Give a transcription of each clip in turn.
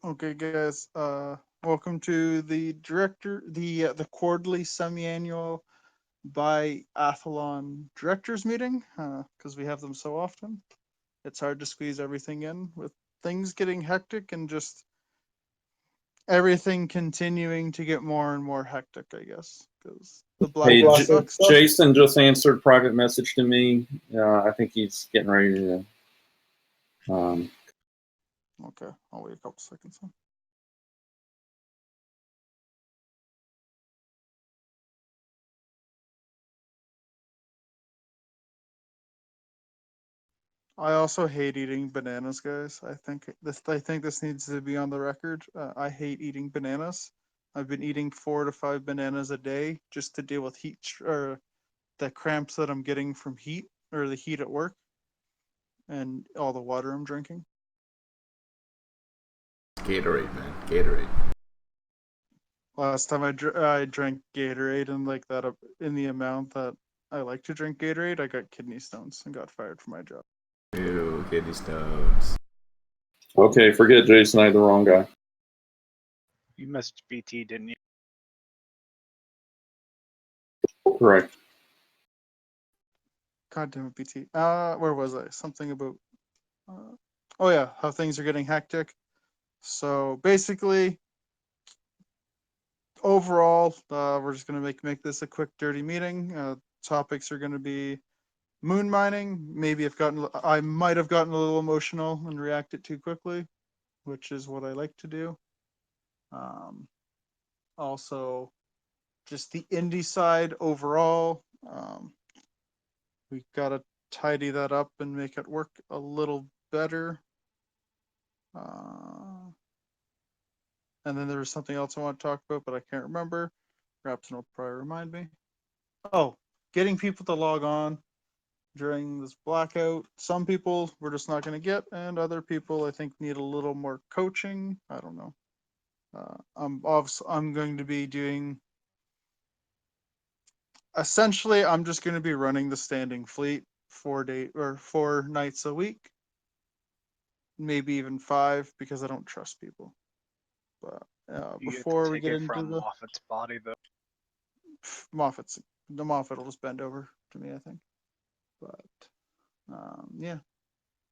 Okay, guys. Welcome to the quarterly semi-annual biathlon directors meeting. Because we have them so often, it's hard to squeeze everything in with things getting hectic and just everything continuing to get more and more hectic. I guess because the Hey, blackout sucks. Jason just answered private message to me. I think he's getting ready to. Okay, I'll wait a couple seconds. I also hate eating bananas, guys. I think this needs to be on the record. I hate eating bananas. I've been eating 4 to 5 bananas a day just to deal with or the cramps that I'm getting from heat or the heat at work and all the water I'm drinking. Gatorade, man. Gatorade. Last time I drank Gatorade and like that in the amount that I like to drink Gatorade, I got kidney stones and got fired from my job. Ew, kidney stones. Okay, forget Jason. I had the wrong guy. You messaged BT, didn't you? Correct. God damn it, BT. Where was I? Something about. Oh yeah, how things are getting hectic. So basically, overall, we're just gonna make this a quick, dirty meeting. Topics are gonna be moon mining. Maybe I might have gotten a little emotional and reacted too quickly, which is what I like to do. Um, Also, just the indie side overall. We gotta tidy that up and make it work a little better. And then there was something else I want to talk about, but I can't remember. Perhaps will probably remind me. Oh, getting people to log on during this blackout. Some people we're just not going to get, and other people I think need a little more coaching. I don't know. I'm going to be doing. Essentially, I'm just going to be running the standing fleet 4 nights a week, maybe even 5 because I don't trust people. But You get before the we get ticket into from Moffat's body, though. The Moffat will just bend over to me, I think. But yeah.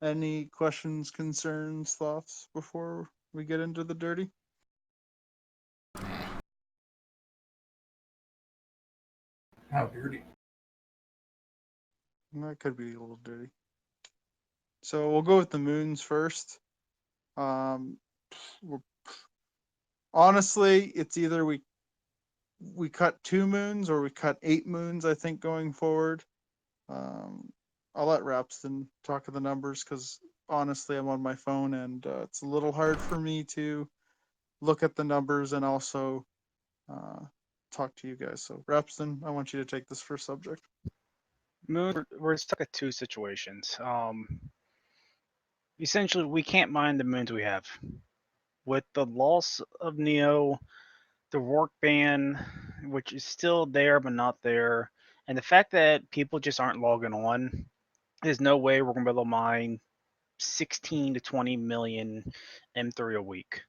Any questions, concerns, thoughts before we get into the dirty? How dirty. That could be a little dirty. So we'll go with the moons first. Um, Honestly, it's either we cut 2 moons or we cut 8 moons. I think going forward. I'll let Rapston talk of the numbers because honestly, I'm on my phone and it's a little hard for me to look at the numbers and also uh, talk to you guys. So, Rapston, I want you to take this first subject. Moon, we're stuck at two situations. Essentially, we can't mine the moons we have. With the loss of Neo, the work ban, which is still there but not there, and the fact that people just aren't logging on, there's no way we're going to be able to mine 16 to 20 million M3 a week.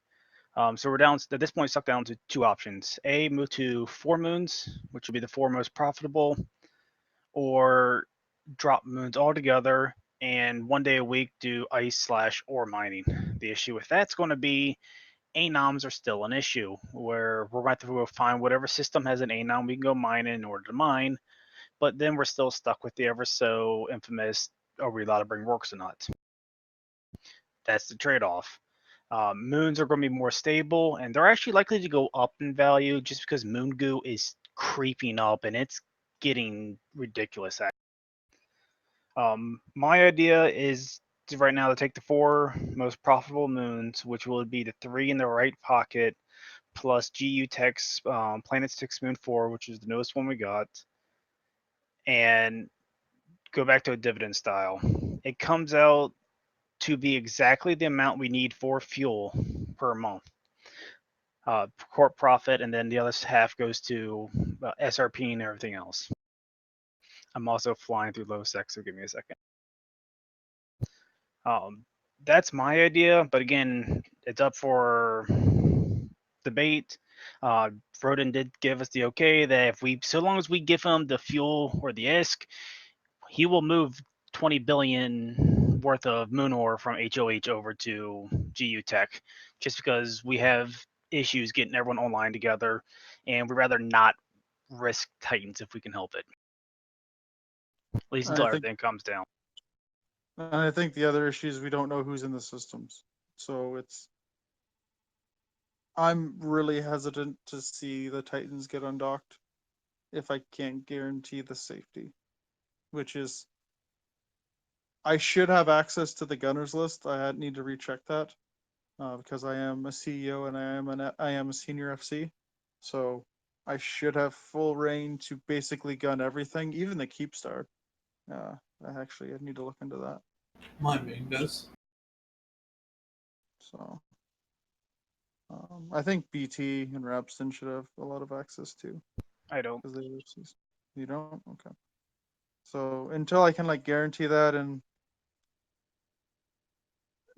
So we're down at this point stuck down to two options: A, move to 4 moons, which would be the 4 most profitable, or drop moons altogether and 1 day a week do ice/ore mining. The issue with that's going to be anoms are still an issue where we're going to have to go find whatever system has an anom we can go mine in order to mine, but then we're still stuck with the ever so infamous are we allowed to bring works or not? That's the trade-off. Moons are going to be more stable, and they're actually likely to go up in value just because moon goo is creeping up and it's getting ridiculous. My idea is to right now to take the 4 most profitable moons, which will be the 3 in the right pocket, plus GU Tech's Planet 6 Moon 4, which is the newest one we got, and go back to a dividend style. It comes out to be exactly the amount we need for fuel per month. Corp profit, and then the other half goes to SRP and everything else. I'm also flying through low sec, so give me a second. That's my idea, but again, it's up for debate. Froden did give us the okay that if we, so long as we give him the fuel or the ISK, he will move 20 billion worth of moon ore from HOH over to GU Tech, just because we have issues getting everyone online together, and we'd rather not risk Titans if we can help it. At least until everything comes down. And I think the other issue is we don't know who's in the systems. So I'm really hesitant to see the Titans get undocked if I can't guarantee the safety, which is, I should have access to the gunners list. I need to recheck that because I am a CEO and I am a senior FC. So I should have full reign to basically gun everything, even the Keepstar. I need to look into that. My main does. So I think BT and Rapston should have a lot of access too. I don't. Because you don't? Okay. So until I can like guarantee that, and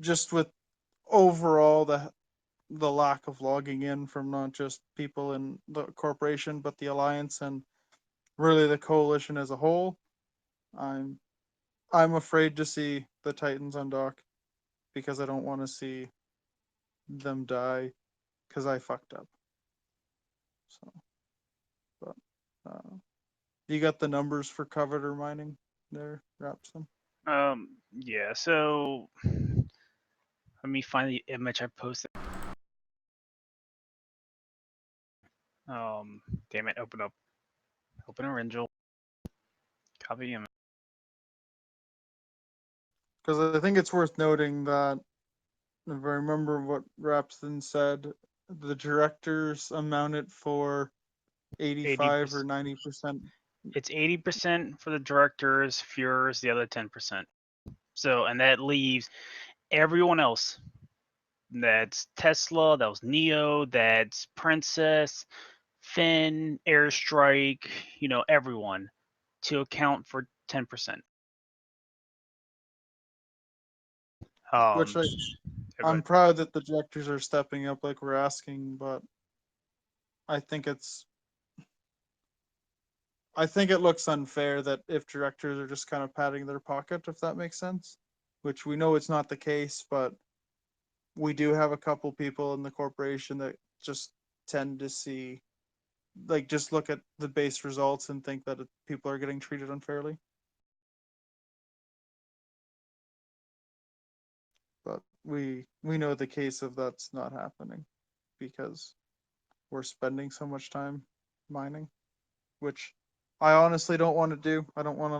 just with overall the lack of logging in from not just people in the corporation but the alliance and really the coalition as a whole, I'm afraid to see the Titans undock because I don't want to see them die because I fucked up. So, but you got the numbers for coveter mining there, Rapson? Yeah. So let me find the image I posted. Damn it! Open a Ringel. Copy image. Because I think it's worth noting that if I remember what Rapston said, the directors amounted for 85 or 90%. It's 80% for the directors, Fuhrers the other 10%. So, and that leaves everyone else. That's Tesla, that was Neo, that's Princess, Finn, Airstrike, everyone, to account for 10%. Which I'm proud that the directors are stepping up like we're asking, but I think it looks unfair that if directors are just kind of patting their pocket, if that makes sense, which we know it's not the case, but we do have a couple people in the corporation that just tend to see, like, just look at the base results and think that people are getting treated unfairly. But we know the case of that's not happening because we're spending so much time mining, which I honestly don't want to do. I don't want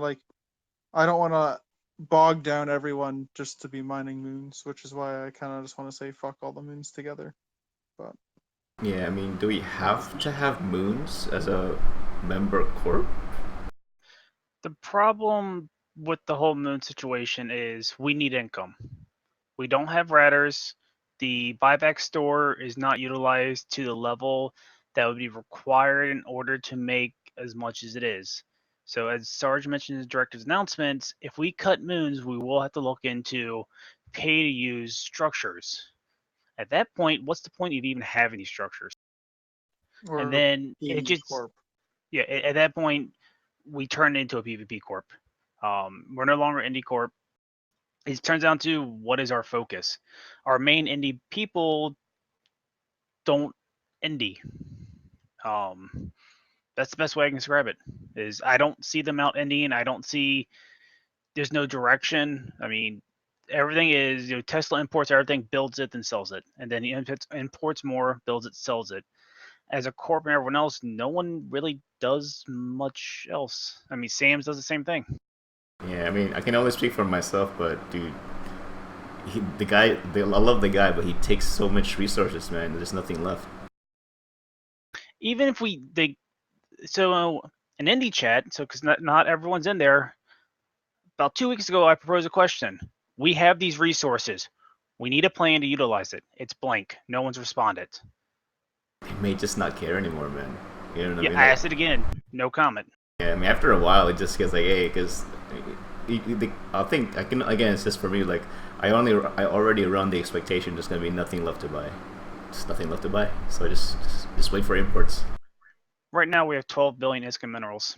to bog down everyone just to be mining moons, which is why I kind of just want to say fuck all the moons together. But yeah, I mean, do we have to have moons as a member corp? The problem with the whole moon situation is we need income. We don't have radders. The buyback store is not utilized to the level that would be required in order to make as much as it is. So as Sarge mentioned in his director's announcements, if we cut moons, we will have to look into pay-to-use structures. At that point, what's the point of even having these structures? And then it just Corp. Yeah, at that point, we turn into a PvP Corp. We're no longer Indie Corp. It turns down to what is our focus. Our main indie people don't indie. That's the best way I can describe it. Is I don't see them out indieing. I don't see. There's no direction. I mean, everything is Tesla imports everything, builds it, then sells it, and then he imports more, builds it, sells it. As a corp and everyone else, no one really does much else. I mean, Sam's does the same thing. Yeah, I mean, I can only speak for myself, but dude, I love the guy, but he takes so much resources, man. There's nothing left. Even if an indie chat, so because not everyone's in there. About 2 weeks ago, I proposed a question. We have these resources. We need a plan to utilize it. It's blank. No one's responded. They may just not care anymore, man. You know what I mean? I asked it again. No comment. Yeah, I mean, after a while, it just gets like, hey, because I think, I can, again, it's just for me, like, I already run the expectation there's gonna be nothing left to buy. Just nothing left to buy. So I just wait for imports. Right now we have 12 billion ISK in minerals.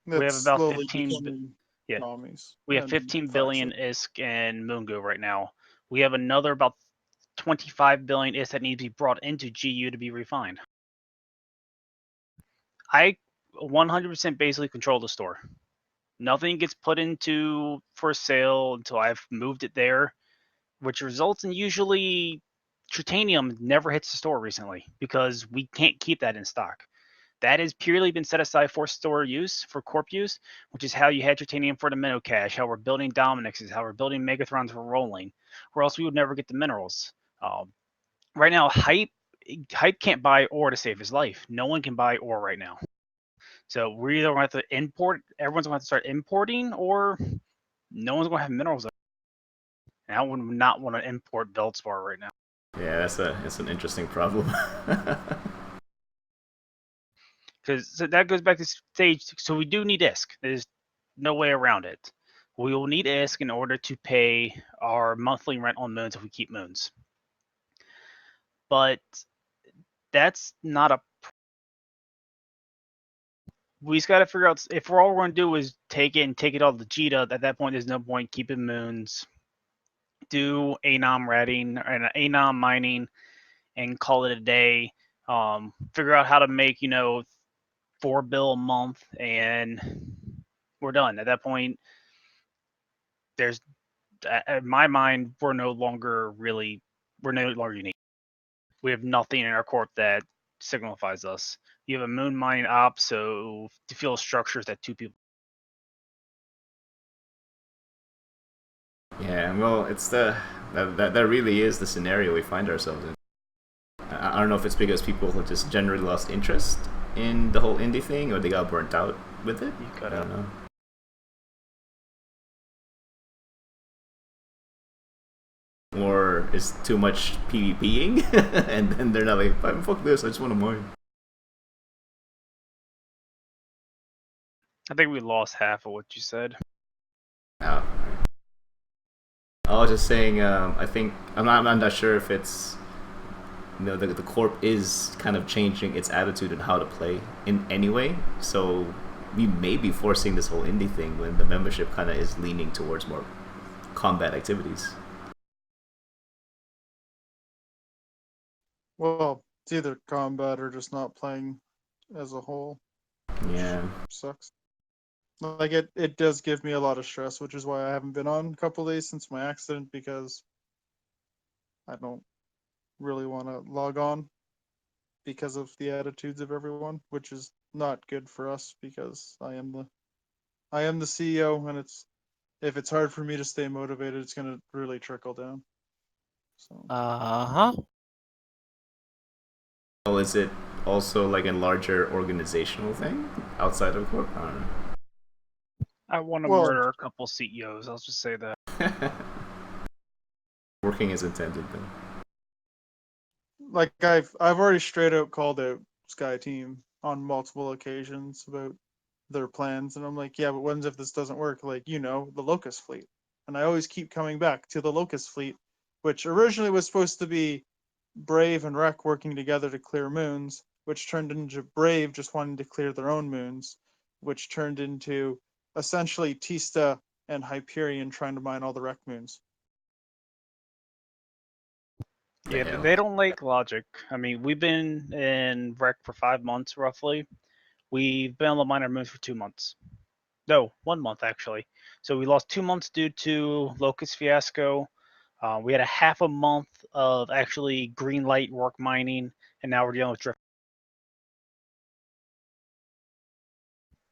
We have That's about slowly 15 becoming yeah. commies. We have and 15 facts. billion ISK in Moongo right now. We have another about 25 billion ISK that needs to be brought into GU to be refined. I 100% basically control the store. Nothing gets put into for sale until I've moved it there, which results in usually Tritanium never hits the store recently because we can't keep that in stock. That has purely been set aside for store use, for Corp use, which is how you had Tritanium for the Minnow Cache, how we're building Dominixes, how we're building Megathrons for rolling, or else we would never get the minerals. Right now, Hype can't buy ore to save his life. No one can buy ore right now. So we're either going to have to import, everyone's going to have to start importing, or no one's going to have minerals. And I would not want to import Veldspar right now. Yeah, that's an interesting problem. Because so that goes back to stage. So we do need ISK. There's no way around it. We will need ISK in order to pay our monthly rent on moons if we keep moons. But that's not a. We just got to figure out if we're all going to do is take it and take it all to Jita. At that point, there's no point keeping moons. Do anom ratting and anom mining, and call it a day. Figure out how to make 4 bill a month, and we're done. At that point, there's in my mind, we're no longer unique. We have nothing in our corp that signifies us. You have a moon mining op, so to feel structures that two people. Yeah, well, it's that really is the scenario we find ourselves in. I don't know if it's because people just generally lost interest in the whole indie thing, or they got burnt out with it. I don't know. Or is too much PvPing, and then they're not like, fuck this, I just want to mine. I think we lost half of what you said. Oh. I was just saying, I think I'm not sure if it's the corp is kind of changing its attitude and how to play in any way. So we may be forcing this whole indie thing when the membership kind of is leaning towards more combat activities. Well, it's either combat or just not playing as a whole. Yeah. Sucks. Like it does give me a lot of stress, which is why I haven't been on a couple days since my accident, because I don't really want to log on because of the attitudes of everyone, which is not good for us because I am the CEO, and if it's hard for me to stay motivated, it's gonna really trickle down. So Well, is it also like a larger organizational thing outside of corp? I don't know. I want to Well- murder a couple CEOs. I'll just say that. Working as intended, then. like I've already straight out called out Sky Team on multiple occasions about their plans, and I'm like, yeah, but what if this doesn't work? Like, the Locust Fleet. And I always keep coming back to the Locust Fleet, which originally was supposed to be Brave and Wreck working together to clear moons, which turned into Brave just wanting to clear their own moons, which turned into essentially TISTA and Hyperion trying to mine all the Wreck moons. Yeah, they don't like logic. I mean, we've been in Rec for 5 months roughly. We've been on the minor moons for 2 months. No, 1 month actually. So we lost 2 months due to Locust Fiasco. We had a half a month of actually green light work mining, and now we're dealing with drift.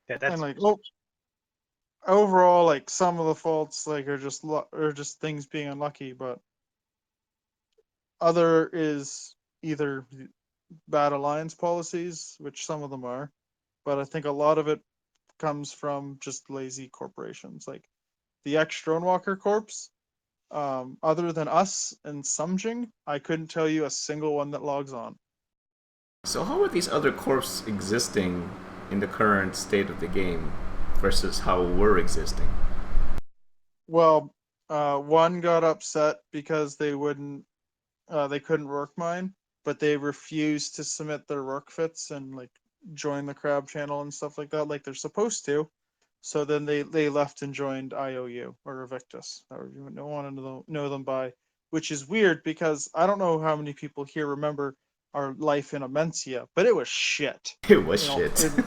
Yeah, that's And like, overall, like some of the faults are just things being unlucky, but other is either bad alliance policies, which some of them are, but I think a lot of it comes from just lazy corporations, like the ex-Dronewalker Corps. Other than us and Sumjing, I couldn't tell you a single one that logs on. So how are these other corps existing in the current state of the game versus how we're existing? Well, one got upset because they couldn't work mine, but they refused to submit their work fits and like join the crab channel and stuff like that, like they're supposed to. So then they left and joined IOU or Evictus, however you want to know them by, which is weird because I don't know how many people here remember our life in Amencia, but it was shit. It was You know, shit.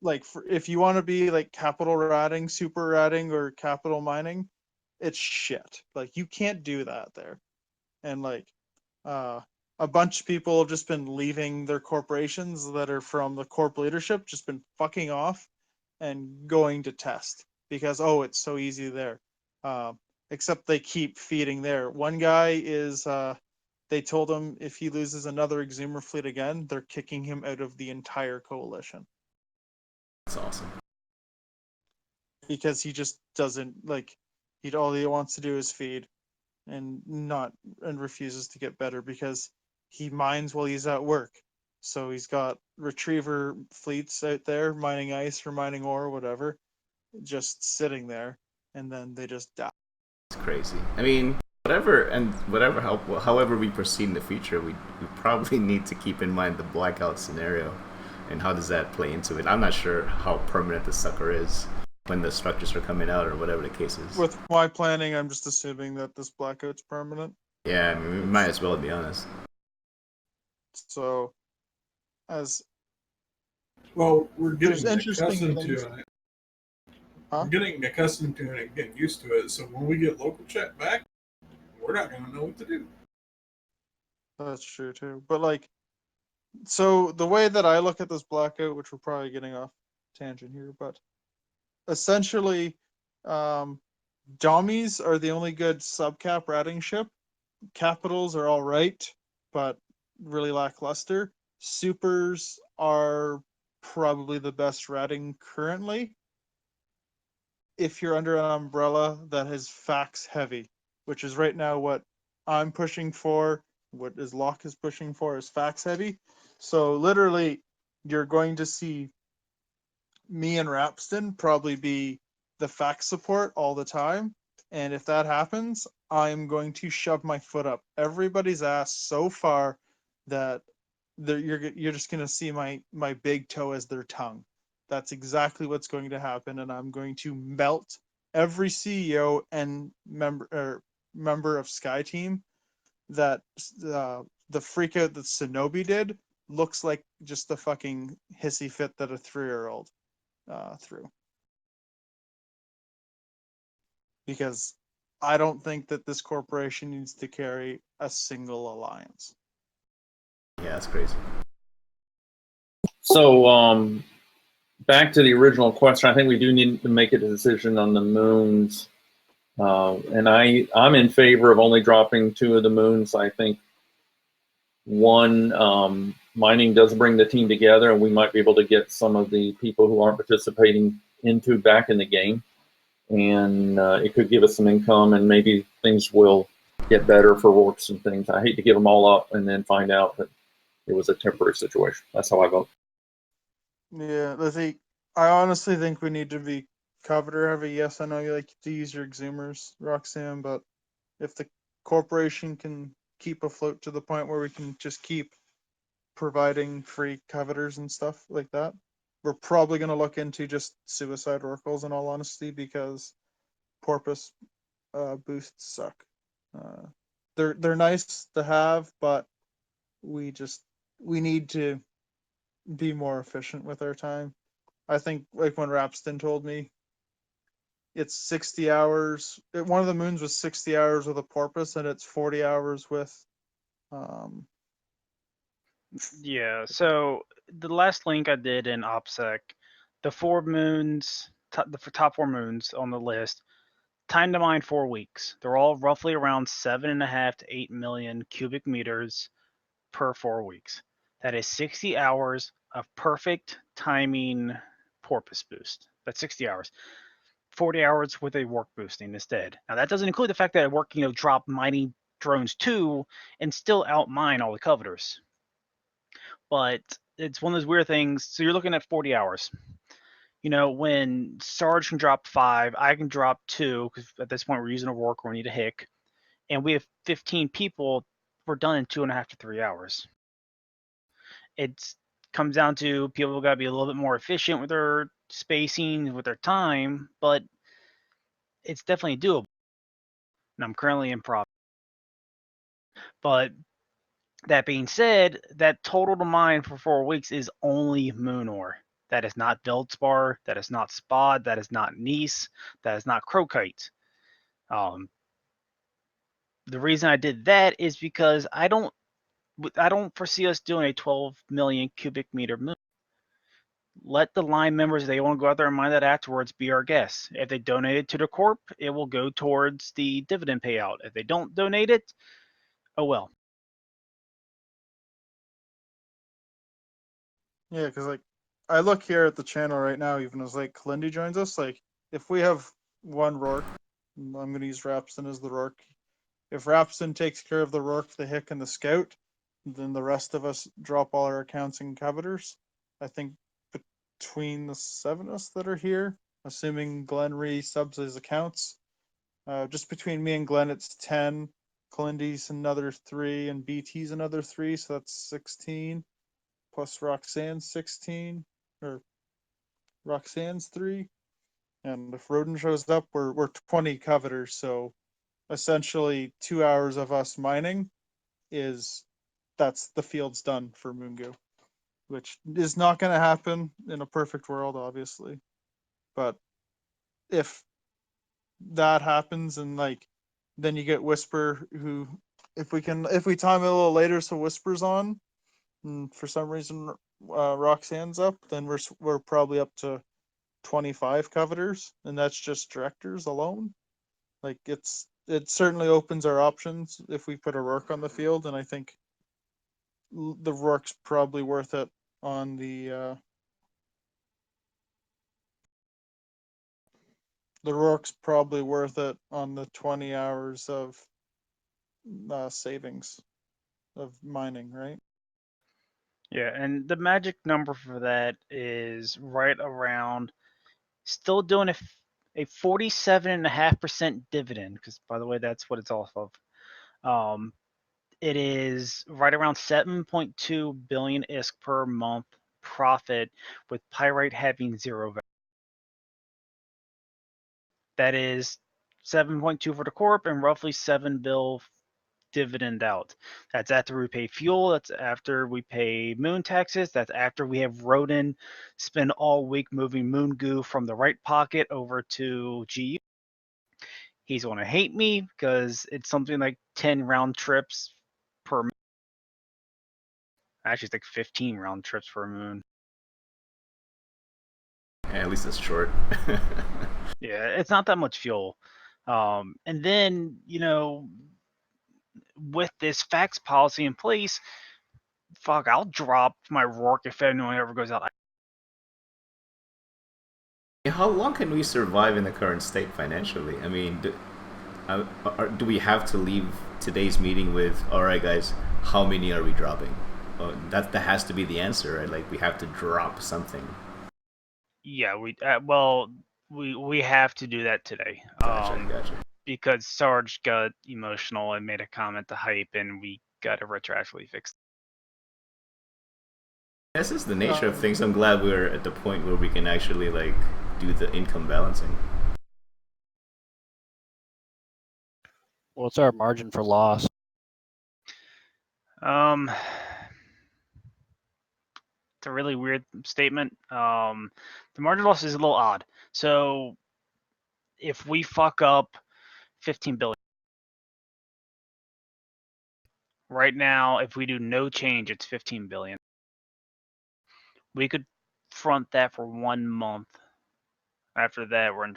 like if you want to be like capital ratting, super ratting, or capital mining, it's shit. Like you can't do that there. And like uh a bunch of people have just been leaving their corporations that are from the corp leadership, just been fucking off and going to test because it's so easy there. Uh, Except they keep feeding there. One guy is they told him if he loses another exhumer fleet again, they're kicking him out of the entire coalition. That's awesome. Because he just doesn't like all he wants to do is feed and refuses to get better because he mines while he's at work. So he's got retriever fleets out there mining ice or mining ore, whatever, just sitting there, and then they just die. It's crazy. I mean, however we proceed in the future, we probably need to keep in mind the blackout scenario and how does that play into it. I'm not sure how permanent the sucker is when the structures are coming out or whatever the case is. With my planning, I'm just assuming that this blackout's permanent. Yeah, I mean, we might as well, to be honest. So, as Well, we're getting there's interesting accustomed things. to it. Huh? We're getting accustomed to it and getting used to it. So when we get local chat back, we're not going to know what to do. That's true too. But like, so the way that I look at this blackout, which we're probably getting off tangent here, but essentially, Dommies are the only good subcap ratting ship. Capitals are all right, but really lackluster. Supers are probably the best ratting currently. If you're under an umbrella that is facts heavy, which is right now what I'm pushing for, what is Locke is pushing for is facts heavy. So literally, you're going to see me and Rapston probably be the fact support all the time. And if that happens, I'm going to shove my foot up everybody's ass so far that you're just going to see my big toe as their tongue. That's exactly what's going to happen, and I'm going to melt every CEO and member of Sky Team that the freak out that Shinobi did looks like just the fucking hissy fit that a 3-year-old through. Because I don't think that this corporation needs to carry a single alliance. Yeah, that's crazy. So, back to the original question, I think we do need to make a decision on the moons. And I'm in favor of only dropping 2 of the moons. I think one, mining does bring the team together, and we might be able to get some of the people who aren't participating back in the game. And it could give us some income, and maybe things will get better for works and things. I hate to give them all up and then find out that it was a temporary situation. That's how I vote. Yeah, I honestly think we need to be coveter heavy. Yes, I know you like to use your exhumers, Roxanne, but if the corporation can keep afloat to the point where we can just keep providing free coveters and stuff like that, we're probably going to look into just suicide oracles in all honesty, because porpoise boosts suck. They're nice to have, but we need to be more efficient with our time. I think like when Rapston told me it's 60 hours. One of the moons was 60 hours with a porpoise, and it's 40 hours with Yeah, so the last link I did in OPSEC, the 4 moons, the top 4 moons on the list, time to mine 4 weeks. They're all roughly around 7.5 to 8 million cubic meters per 4 weeks. That is 60 hours of perfect timing porpoise boost. That's 60 hours. 40 hours with a work boosting instead. Now that doesn't include the fact that work, drop mining drones too and still outmine all the coveters. But it's one of those weird things. So you're looking at 40 hours. When Sarge can drop 5, I can drop 2, because at this point we're using a work or we need a hick, and we have 15 people, we're done in 2.5 to 3 hours. It comes down to people got to be a little bit more efficient with their spacing, with their time, but it's definitely doable. And I'm currently in prop. But that being said, that total to mine for 4 weeks is only moon ore. That is not Veldspar, that is not Spod, that is not Nice, that is not Crocite. The reason I did that is because I don't foresee us doing a 12 million cubic meter moon. Let the line members, if they want to go out there and mine that afterwards, be our guests. If they donate it to the corp, it will go towards the dividend payout. If they don't donate it, oh well. Yeah, because like I look here at the channel right now, even as like Kalindy joins us, like if we have one Rourke, I'm gonna use Rapston as the Rourke. If Rapston takes care of the Rourke, the Hick, and the Scout, then the rest of us drop all our accounts and coveters. I think between the 7 of us that are here, assuming Glenn subs his accounts, just between me and Glenn, it's 10. Kalindy's another 3, and BT's another 3, so that's 16. Plus Roxanne's 16, or Roxanne's 3. And if Roden shows up, we're 20 coveters, so essentially 2 hours of us mining that's the field's done for Moongo, which is not going to happen in a perfect world, obviously. But if that happens, and like then you get Whisper, who if we time it a little later so Whisper's on, and for some reason Roxanne's up, then we're probably up to 25 coveters, and that's just directors alone. Like it certainly opens our options if we put a Rourke on the field, and I think the Rourke's probably worth it on the Rourke's probably worth it on the 20 hours of savings of mining, right? Yeah, and the magic number for that is right around, still doing a 47.5% dividend, because by the way, that's what it's off of. It is right around 7.2 billion ISK per month profit, with Pyrite having 0 value. That is 7.2 for the corp and roughly 7 bill dividend out. That's after we pay fuel. That's after we pay moon taxes. That's after we have Roden spend all week moving moon goo from the right pocket over to GU. He's going to hate me because it's something like 10 round trips per moon. Actually, it's like 15 round trips per moon. Yeah, at least it's short. Yeah, it's not that much fuel. And then, with this fax policy in place, fuck, I'll drop my Rourke if anyone ever goes out. How long can we survive in the current state financially? I mean, do we have to leave today's meeting with, all right, guys, how many are we dropping? That has to be the answer, right? Like, we have to drop something. Yeah, we have to do that today. Gotcha. Because Sarge got emotional and made a comment to hype, and we got to retroactively fix it. This is the nature of things. I'm glad we're at the point where we can actually like do the income balancing. What's our margin for loss? It's a really weird statement. The margin loss is a little odd. So if we fuck up 15 billion right now, if we do no change, it's 15 billion. We could front that for 1 month. After that, we're in.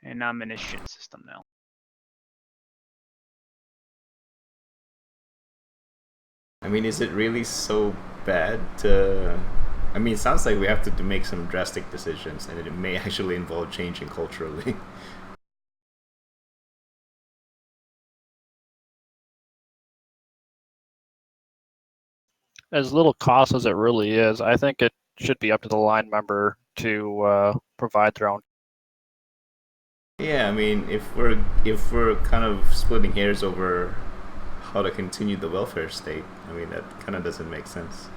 And I'm in a shit system now. I mean, is it really so bad to... I mean, it sounds like we have to make some drastic decisions, and it may actually involve changing culturally. as little cost as it really is, I think it should be up to the line member to provide their own. Yeah, I mean, if we're kind of splitting hairs over how to continue the welfare state, I mean that kind of doesn't make sense.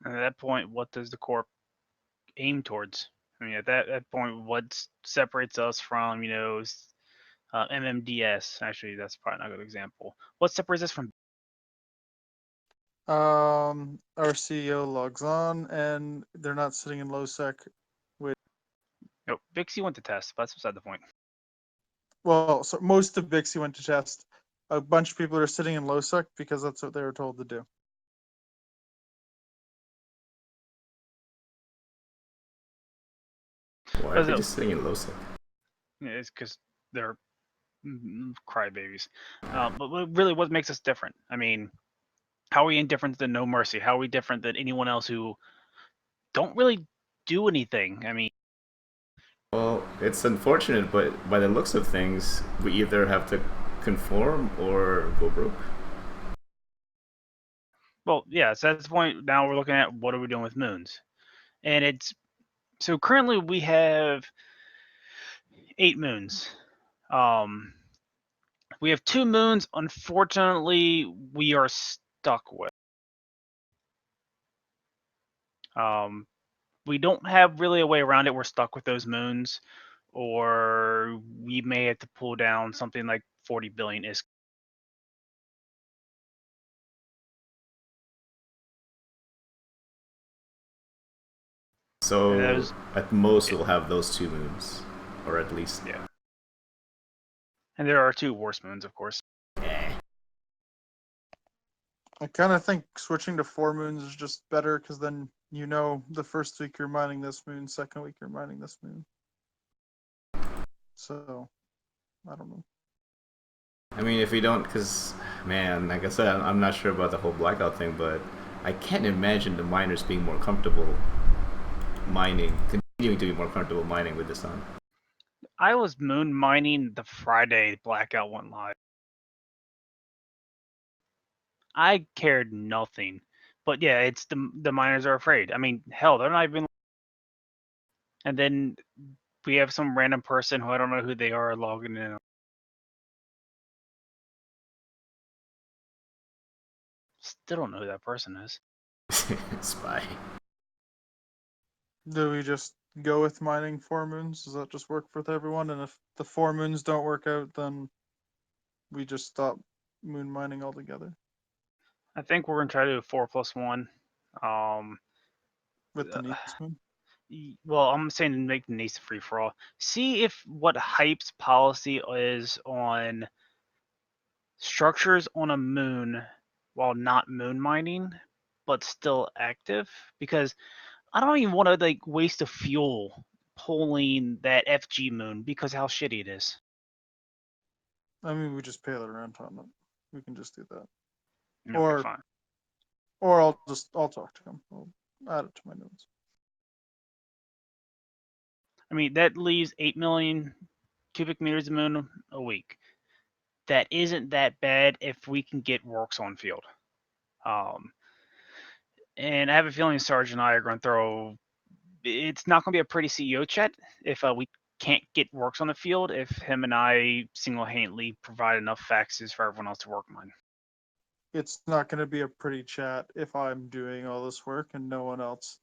And at that point, what does the Corp aim towards? I mean, at that point, what separates us from, MMDS? Actually, that's probably not a good example. What separates us from? Our CEO logs on and they're not sitting in low sec. No, Vixie went to test, but that's beside the point. Well, so most of Bixie went to test. A bunch of people are sitting in low sec because that's what they were told to do. Why are they just sitting in low sec? Yeah, it's because they're crybabies. But really, what makes us different? I mean, how are we indifferent than No Mercy? How are we different than anyone else who don't really do anything? I mean, Well, it's unfortunate, but by the looks of things, we either have to conform or go broke. well, yeah. So that's the point. Now we're looking at what are we doing with moons, and it's so currently we have 8 moons. We have 2 moons. Unfortunately, we are stuck with. We don't have really a way around it. We're stuck with those moons, or we may have to pull down something like 40 billion is. So Those, at most we'll have those 2 moons, or at least yeah. And there are 2 worse moons, of course. I kind of think switching to 4 moons is just better because then the first week you're mining this moon, second week you're mining this moon. So, I don't know. I mean, if we don't, because, man, like I said, I'm not sure about the whole blackout thing, but I can't imagine the miners being more comfortable mining, continuing to be more comfortable mining with this on. I was moon mining the Friday blackout went live. I cared nothing. But yeah, it's the miners are afraid. I mean, hell, they're not even. And then we have some random person who I don't know who they are logging in. Still don't know who that person is. Spy. Do we just go with mining 4 moons? Does that just work with everyone? And if the 4 moons don't work out, then we just stop moon mining altogether I think we're gonna try to do 4+1. with the Nice moon? Well, I'm saying make the NISA free for all. See if what Hype's policy is on structures on a moon while not moon mining, but still active. Because I don't even want to waste a fuel pulling that FG moon because how shitty it is. I mean, we just pay the rent on it. We can just do that. Okay, Or fine. Or I'll talk to him. I'll add it to my notes. I mean, that leaves 8 million cubic meters of moon a week. That isn't that bad if we can get works on field. And I have a feeling Sarge and I are going to throw. It's not going to be a pretty CEO chat if we can't get works on the field. If him and I single-handedly provide enough faxes for everyone else to work mine. It's not going to be a pretty chat if I'm doing all this work and no one else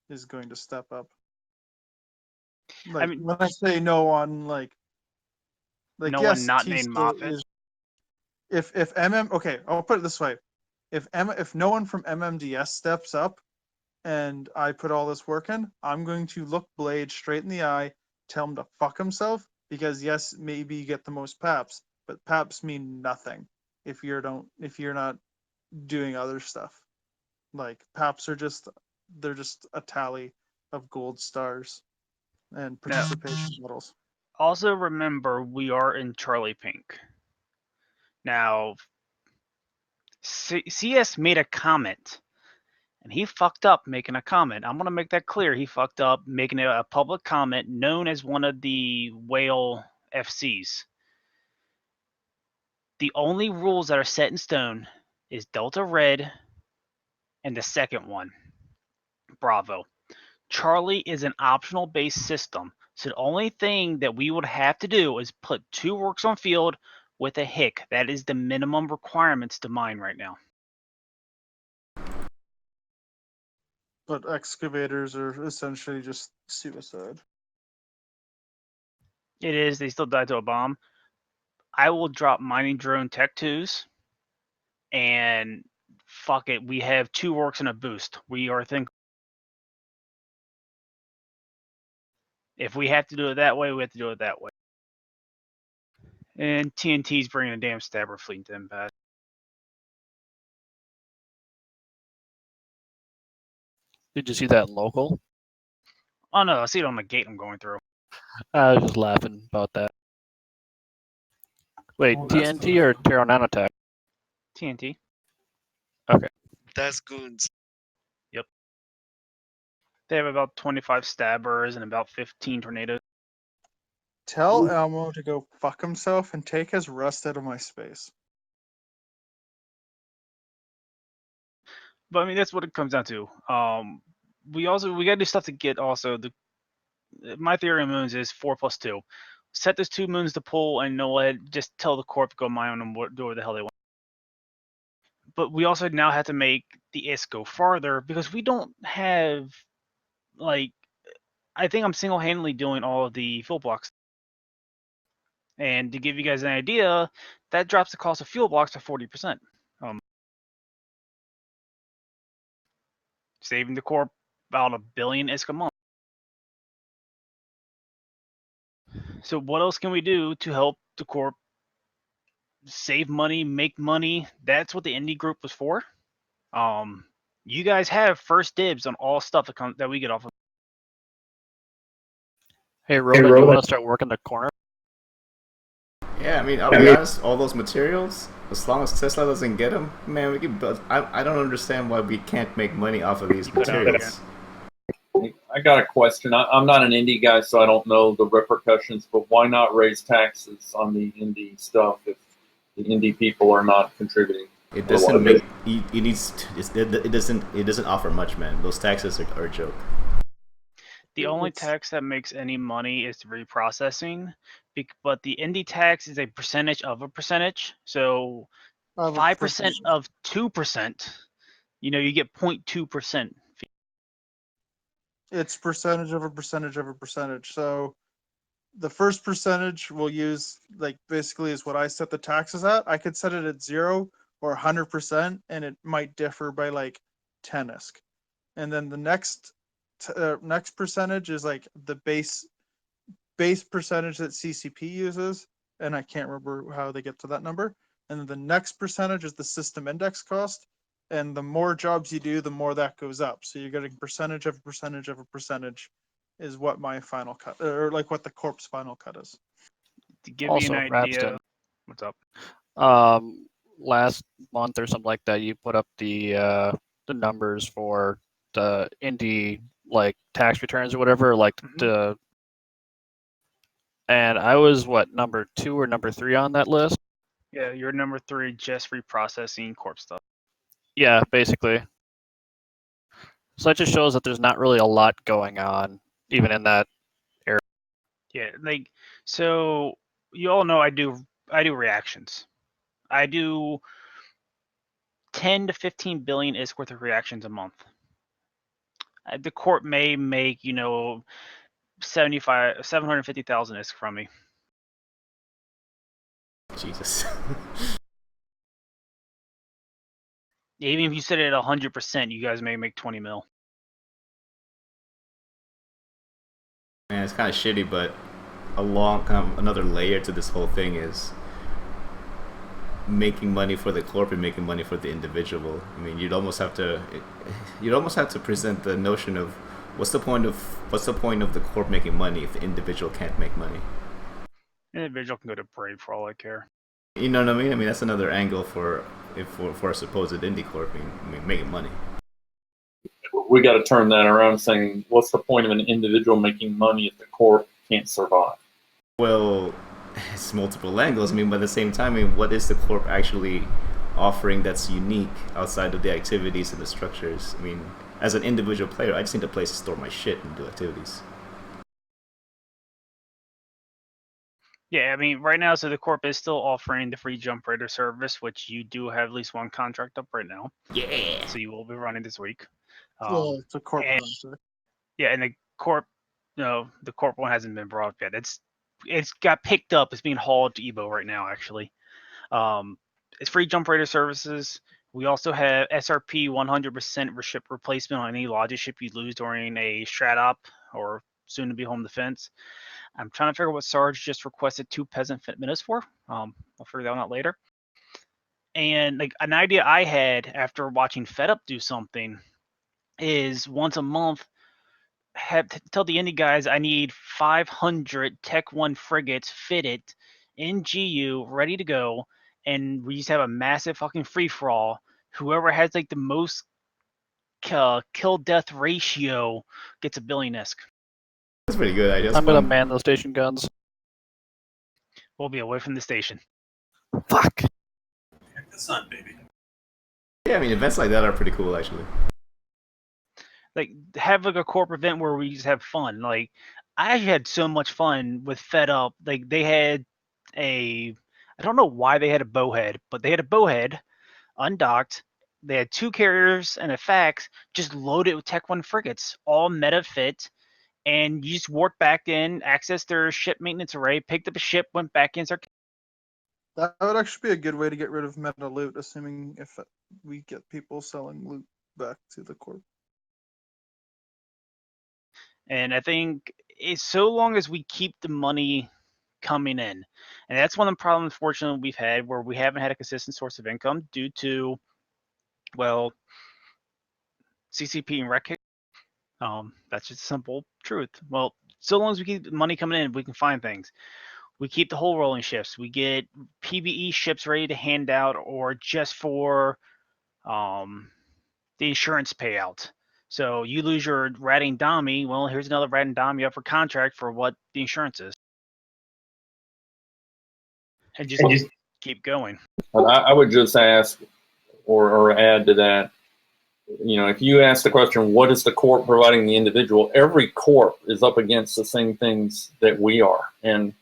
is going to step up. Like, I mean, when I say no one, like no yes, one not TISTA named Moffat. is. If okay, I'll put it this way: if no one from MMDS steps up, and I put all this work in, I'm going to look Blade straight in the eye, tell him to fuck himself, because yes, maybe you get the most paps, but paps mean nothing if you're not doing other stuff. Like paps are they're just a tally of gold stars and participation medals. Also remember, we are in Charlie Pink. Now, CS made a comment, and he fucked up making a comment. I'm going to make that clear. He fucked up making a public comment known as one of the whale FCs. The only rules that are set in stone is Delta Red and the second one, Bravo. Charlie is an optional base system, so the only thing that we would have to do is put 2 works on field with a hick. That is the minimum requirements to mine right now. But excavators are essentially just suicide. It is. They still die to a bomb. I will drop mining drone tech 2s, and fuck it, we have 2 works and a boost. We are thinking. If we have to do it that way, we have to do it that way. And TNT's bringing a damn stabber fleet to impact. Did you see that in local? Oh no, I see it on the gate I'm going through. I was just laughing about that. Wait, Oh, that's TNT the- or Terra Nanotech? TNT. That's goons. They have about 25 stabbers and about 15 tornadoes. Tell Elmo to go fuck himself and take his rust out of my space. But I mean, that's what it comes down to. We gotta do stuff to get also the. My theory on moons is 4+2. Set those 2 moons to pull, and just tell the Corp to go mine them, do whatever the hell they want. But we also now have to make the ISK go farther because we don't have, like, I think I'm single-handedly doing all of the fuel blocks. And to give you guys an idea, that drops the cost of fuel blocks to 40%. Saving the Corp about $1 billion ISK a month. So what else can we do to help the Corp save money, make money? That's what the indie group was for. You guys have first dibs on all stuff that we get off of. Hey, Roland, you want to start working the corner? Yeah, I mean, I'll be honest, all those materials, as long as Tesla doesn't get them, man, we can build. I don't understand why we can't make money off of these materials. I got a question. I'm not an indie guy, so I don't know the repercussions, but why not raise taxes on the indie stuff if the indie people are not contributing? It doesn't make it doesn't offer much, man. Those taxes are a joke. The only tax that makes any money is reprocessing, but the indie tax is a percentage of a percentage. So 5% of 2%, you get 0.2%. It's percentage of a percentage of a percentage. So the first percentage we'll use, like, basically is what I set the taxes at. I could set it at 0 or 100%, and it might differ by like 10 ISK. And then the next percentage is like the base percentage that CCP uses, and I can't remember how they get to that number. And then the next percentage is the system index cost, and the more jobs you do, the more that goes up. So you're getting percentage of a percentage of a percentage is what my final cut, or like what the Corp's final cut is. To give Also, you an idea, Rapston, what's up? last month or something like that, you put up the numbers for the indie like tax returns or whatever, like and I was number 2 or number 3 on that list. Yeah, you're number 3, just reprocessing Corp stuff. Yeah, basically. So that just shows that there's not really a lot going on, even in that area. Yeah, like, so you all know I do reactions. I do 10 to 15 billion ISK worth of reactions a month. The Corp may make 750,000 ISK from me. Jesus. Even if you set it at 100%, you guys may make 20 mil. Man, it's kind of shitty, but another layer to this whole thing is making money for the Corp and making money for the individual. I mean, you'd almost have to present the notion of what's the point of the Corp making money if the individual can't make money? Individual can go to Brave for all I care. You know what I mean? I mean, that's another angle for a supposed indie Corp making money. We got to turn that around, saying, what's the point of an individual making money if the Corp can't survive? Well, it's multiple angles. I mean, but at the same time, I mean, what is the Corp actually offering that's unique outside of the activities and the structures? I mean, as an individual player, I just need a place to store my shit and do activities. Yeah, I mean, right now, so the Corp is still offering the free jump raider service, which you do have at least one contract up right now. Yeah. So you will be running this week. Well, it's a corp and- contract. Yeah, and the Corp, the Corp one hasn't been brought up yet. It's got picked up. It's being hauled to Evo right now, actually. It's free jump raider services. We also have SRP 100% ship replacement on any logic ship you lose during a strat op or soon to be home defense. I'm trying to figure out what Sarge just requested 2 peasant fit minutes for. I'll figure that one out later. And like an idea I had after watching Fed Up do something is once a month tell the indie guys I need 500 Tech 1 frigates fitted in GU ready to go, and we just have a massive fucking free for all. Whoever has like the most kill death ratio gets a billionesque. That's pretty good idea. That's I'm gonna fun. man those station guns. We'll be away from the station. Fuck. Heck the sun, baby. Yeah, I mean, events like that are pretty cool, actually. Like have like a corporate event where we just have fun. Like I actually had so much fun with Fed Up. Like they had I don't know why they had a bowhead, but they had a bowhead undocked. They had 2 carriers and a fax just loaded with Tech 1 frigates, all meta fit, and you just warped back in, accessed their ship maintenance array, picked up a ship, went back in, started. That would actually be a good way to get rid of meta loot, assuming if we get people selling loot back to the corp. And I think it's so long as we keep the money coming in, and that's one of the problems, unfortunately, we've had where we haven't had a consistent source of income due to, well, CCP and rec kick. That's just a simple truth. Well, so long as we keep the money coming in, we can find things. We keep the whole rolling shifts. We get PBE ships ready to hand out, or just for the insurance payout. So you lose your ratting dummy. Well, here's another ratting dummy up for contract for what the insurance is, and just keep going. But I would just ask or add to that, you know, if you ask the question, what is the corp providing the individual? Every corp is up against the same things that we are. And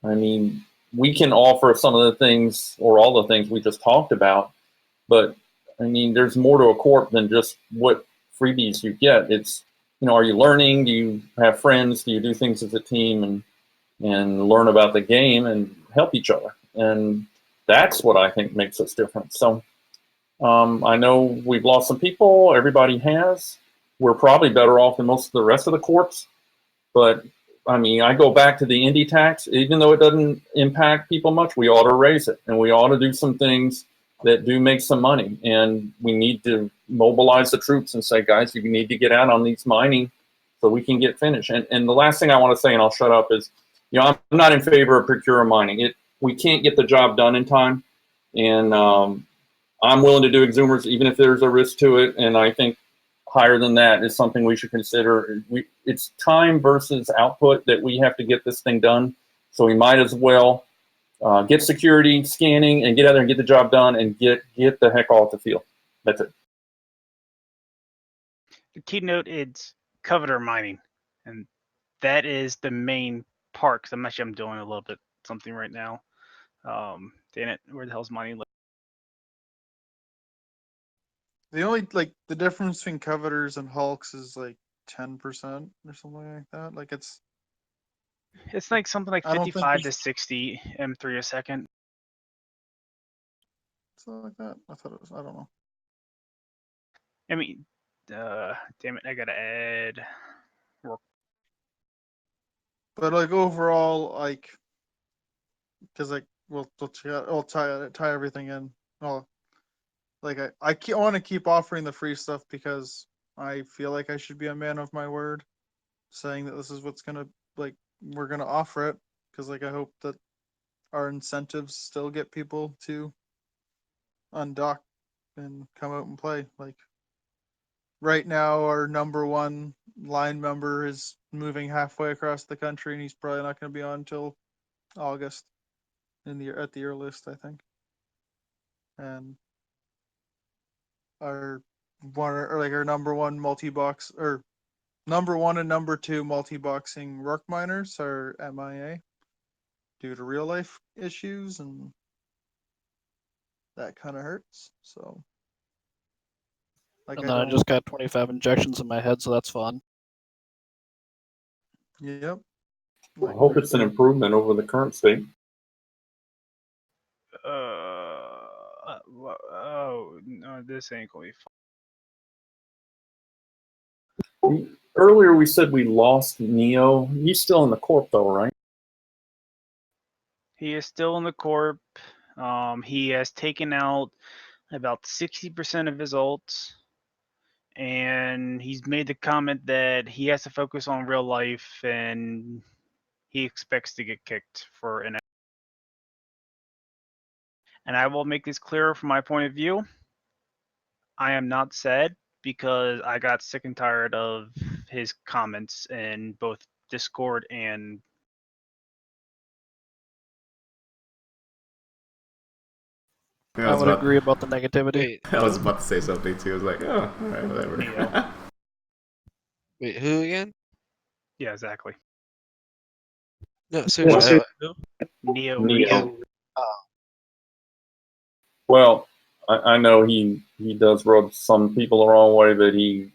I mean, we can offer some of the things or all the things we just talked about, but I mean, there's more to a corp than just what freebies you get. It's, you know, are you learning? Do you have friends? Do you do things as a team and learn about the game and help each other? And that's what I think makes us different. So I know we've lost some people. Everybody has. We're probably better off than most of the rest of the corps. But I mean, I go back to the indie tax. Even though it doesn't impact people much, we ought to raise it, and we ought to do some things that do make some money. And we need to mobilize the troops and say, guys, you need to get out on these mining so we can get finished. And the last thing I want to say, and I'll shut up, is, you know, I'm not in favor of procure mining. We can't get the job done in time, and I'm willing to do exhumers even if there's a risk to it. And I think higher than that is something we should consider. It's time versus output that we have to get this thing done. So we might as well get security, scanning, and get out there and get the job done and get the heck off the field. That's it. The keynote is coveter mining, and that is the main part. Cause I'm doing a little bit something right now. Damn it, where the hell's mining? The only the difference between coveters and hulks is like 10% or something like that. Like it's like something like I don't think 55 to there's- 60 M3 a second. something like that. I thought it was. I don't know. I mean, damn it, I gotta add. But like overall, like, because like we'll tie everything in. Well, like I want to keep offering the free stuff because I feel like I should be a man of my word, saying that this is what's gonna we're gonna offer it, because like I hope that our incentives still get people to undock and come out and play. Like right now, our number one line member is moving halfway across the country, and he's probably not going to be on until August at the earliest, I think. And our our number one multi-box or number one and number two multi-boxing rook miners are MIA due to real life issues, and that kind of hurts. So, like, And I then I don't. just got 25 injections in my head, so that's fun. Yep. I Like, hope it's an improvement over the current state. Oh no, this ain't gonna be fun. Earlier we said we lost Neo. He's still in the Corp though, right? He is still in the Corp. He has taken out about 60% of his ults, and he's made the comment that he has to focus on real life, and he expects to get kicked for an. And I will make this clearer from my point of view. I am not sad because I got sick and tired of his comments in both Discord and. I would agree about the negativity. Wait, I was about to say something too. I was like, oh, all right, whatever. Neo. wait, who again? Yeah, exactly. No, seriously. Who? Neo. Neo. Oh, Well, I know he does rub some people the wrong way, but he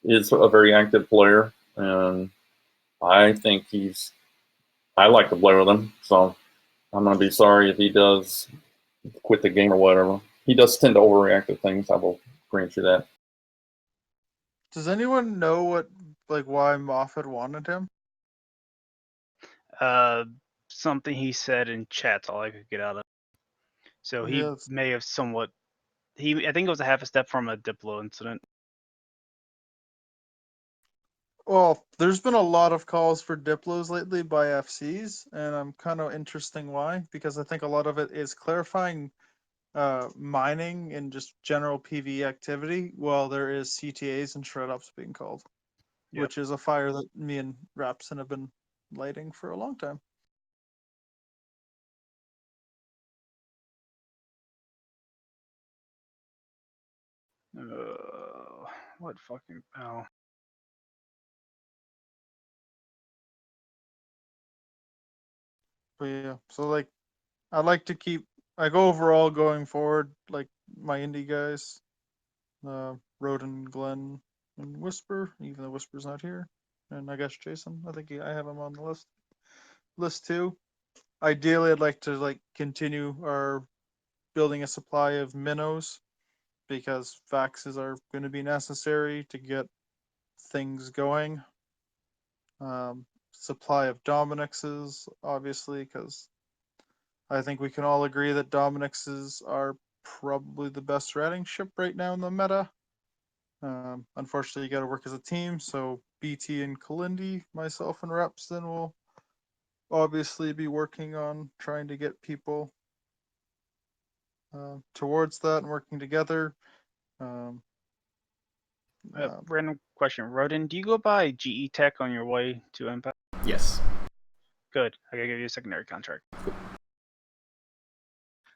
is a very active player, and I think I like to play with him, so I'm gonna be sorry if he does quit the game or whatever. He does tend to overreact to things. I will grant you that. does anyone know why Moffat wanted him? Something he said in chat's all I could get out of. So he Yes. may have somewhat. I think it was a half a step from a Diplo incident. Well, there's been a lot of calls for Diplos lately by FCs, and I'm kind of interesting why, because I think a lot of it is clarifying mining and just general PvE activity, while there is CTAs and shred ups being called, Yep. which is a fire that me and Rapson have been lighting for a long time. What fucking oh. But yeah, so like, I like to keep overall going forward, like my indie guys, Roden, Glenn, and Whisper, even though Whisper's not here, and I guess Jason. I think I have him on the list too. Ideally, I'd like to continue our building a supply of minnows, because faxes are going to be necessary to get things going. Supply of Dominixes, obviously, because I think we can all agree that Dominixes are probably the best ratting ship right now in the meta. Unfortunately, you got to work as a team, so BT and Kalindi, myself and Repston will obviously be working on trying to get people towards that and working together. Random question, Rodin. Do you go by GE Tech on your way to Impact? Yes. Good. I gotta give you a secondary contract.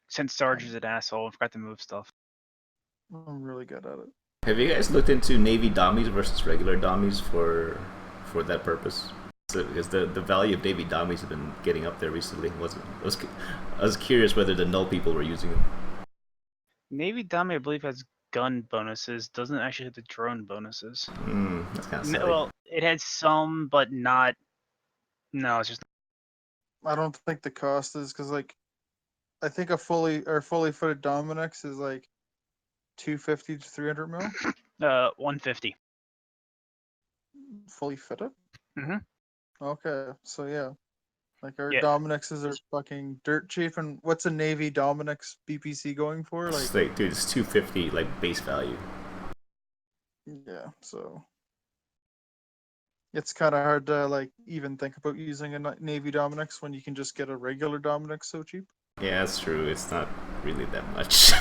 Since Sarge is an asshole, I forgot to move stuff. I'm really good at it. Have you guys looked into Navy dummies versus regular dummies for that purpose? So, because the value of Navy dummies have been getting up there recently. I was curious whether the null people were using them. Navy Dummy, I believe, has gun bonuses. Doesn't actually have the drone bonuses. That's kind of silly. Well, it has some, but not. No, it's just. I don't think the cost is because I think a fully footed Dominix is like 250 to 300 mil. 150. Fully fitted. Mhm. Okay, so yeah, like our Yeah. Dominixes are fucking dirt cheap. And what's a Navy Dominix BPC going for? It's like, dude, it's 250 like base value. Yeah, so it's kind of hard to even think about using a Navy Dominix when you can just get a regular Dominix so cheap. Yeah, that's true. It's not really that much.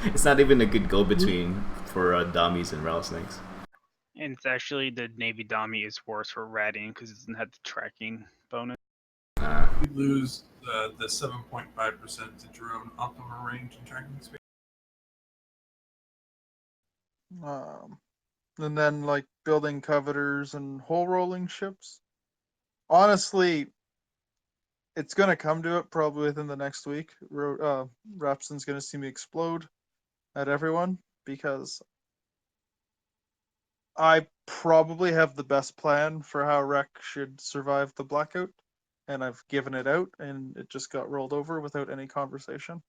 It's not even a good go-between for dummies and rattlesnakes. And it's actually the Navy Dummy is worse for ratting because it doesn't have the tracking bonus. you lose the 7.5% to drone optimal range and tracking speed. And then like building coveters and hole rolling ships. Honestly, it's gonna come to it probably within the next week. Rapson's gonna see me explode at everyone because I probably have the best plan for how Rec should survive the blackout, and I've given it out, and it just got rolled over without any conversation.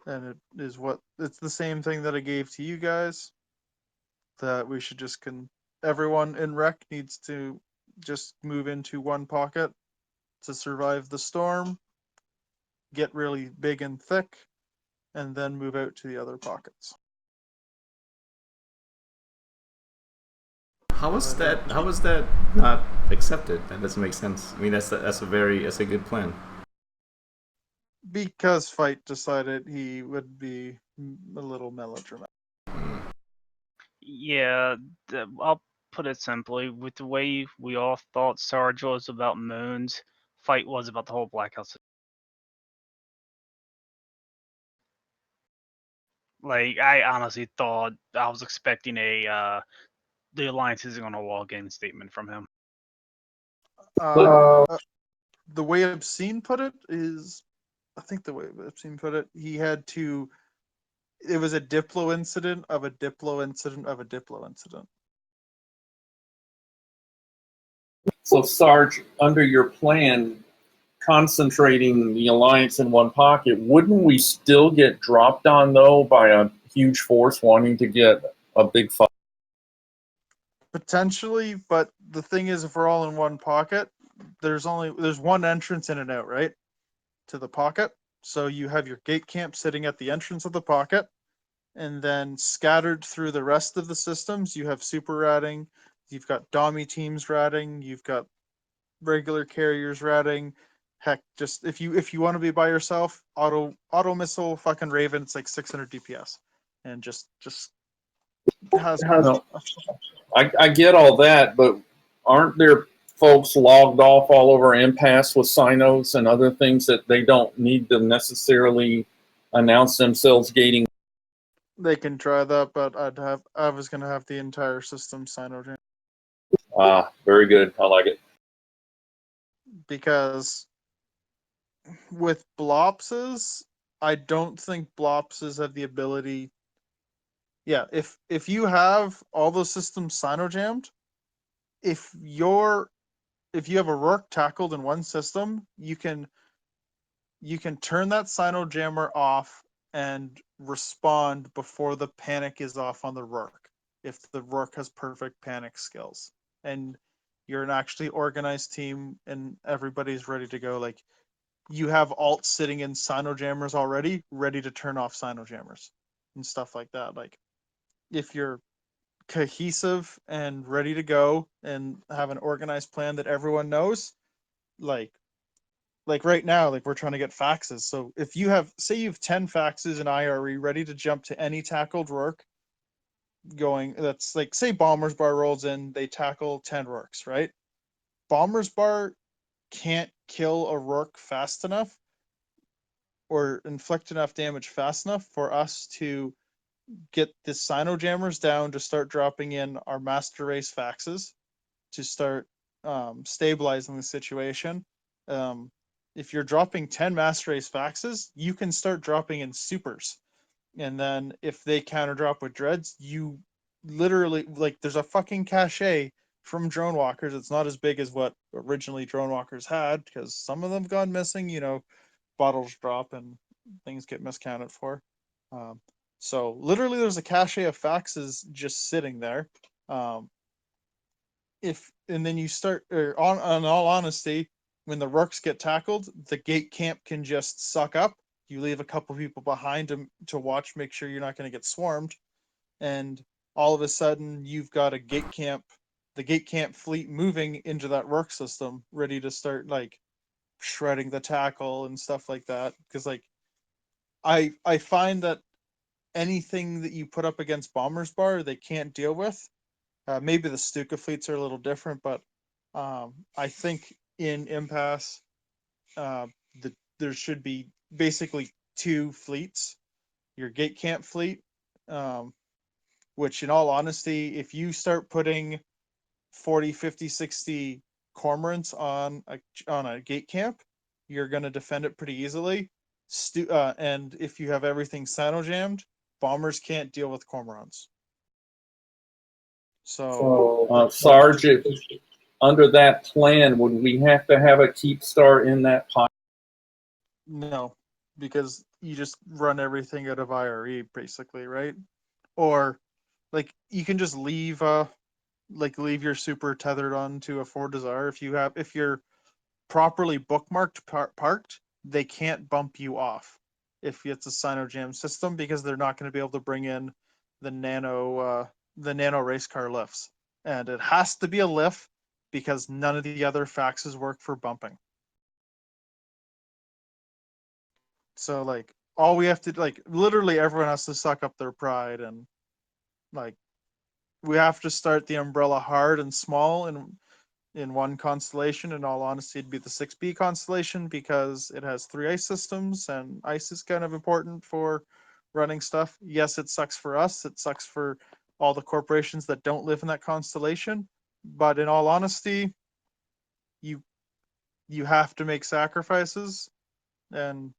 And it's the same thing that I gave to you guys, that we should just everyone in Rec needs to just move into one pocket to survive the storm, get really big and thick, and then move out to the other pockets. How was that? How was that not accepted? That doesn't make sense. I mean, that's a good plan. Because Fight decided he would be a little melodramatic. Yeah, I'll put it simply. With the way we all thought Sarge was about moons, Fight was about the whole Blackout system. Like, I honestly thought I was expecting the Alliance isn't on a wall game statement from him. The way Obscene put it is, I think the way Obscene put it, he had to. It was a Diplo incident of a Diplo incident of a Diplo incident. So, Sarge, under your plan, concentrating the Alliance in one pocket, wouldn't we still get dropped on, though, by a huge force wanting to get a big fight? Potentially, but the thing is, if we're all in one pocket, there's one entrance in and out, right? To the pocket. So you have your gate camp sitting at the entrance of the pocket, and then scattered through the rest of the systems, you have super ratting, you've got Dommy teams ratting, you've got regular carriers ratting. Heck, just if you want to be by yourself, auto missile fucking Raven, it's like 600 DPS, and just has. No, I get all that, but aren't there folks logged off all over Impasse with Sinos and other things that they don't need to necessarily announce themselves gating? They can try that, but I was gonna have the entire system Sino Very good. I like it. because with Blopses, I don't think Blopses have the ability. Yeah, if you have all those systems Sino jammed, if you have a Rourke tackled in one system, you can turn that Sino jammer off and respond before the panic is off on the Rourke, if the Rourke has perfect panic skills and you're an actually organized team and everybody's ready to go. Like, you have alts sitting in Sino jammers already, ready to turn off Sino jammers and stuff like that. Like, if you're cohesive and ready to go and have an organized plan that everyone knows, like right now, like we're trying to get faxes. So if you have, say you have 10 faxes in IRE ready to jump to any tackled Rourke going, that's like, say Bomber's Bar rolls in, they tackle 10 Rourkes, right? Bomber's Bar can't kill a Rourke fast enough or inflict enough damage fast enough for us to get the Sino jammers down to start dropping in our master race faxes to start stabilizing the situation. If you're dropping 10 master race faxes, you can start dropping in supers. And then if they counter drop with dreads, you literally, like, there's a fucking cache from drone walkers. It's not as big as what originally drone walkers had, because some of them gone missing, bottles drop and things get miscounted for. So literally there's a cache of faxes just sitting there. And then you start, or on all honesty, when the Rourkes get tackled, the gate camp can just suck up. You leave a couple people behind to watch, make sure you're not going to get swarmed, and all of a sudden you've got the gate camp fleet moving into that Rourke system, ready to start like shredding the tackle and stuff like that. Because like I find that anything that you put up against Bomber's Bar, they can't deal with. Maybe the Stuka fleets are a little different, but I think in Impasse, uh, there should be basically two fleets. Your gate camp fleet, which in all honesty, if you start putting 40, 50, 60 cormorants on a gate camp, you're going to defend it pretty easily. And if you have everything sino jammed, bombers can't deal with cormorants. So, Sarge, under that plan, would we have to have a keep star in that pot? no, because you just run everything out of IRE basically, right? Or like you can just leave leave your super tethered onto a Ford Desire if you're properly bookmarked parked, they can't bump you off if it's a Sinojam system because they're not going to be able to bring in the nano race car lifts, and it has to be a lift because none of the other faxes work for bumping. So like all we have to literally everyone has to suck up their pride and like we have to start the umbrella hard and small in one constellation. In all honesty, it'd be the 6B constellation because it has 3 ice systems, and ice is kind of important for running stuff. Yes, it sucks for us. It sucks for all the corporations that don't live in that constellation. But in all honesty, you you have to make sacrifices, and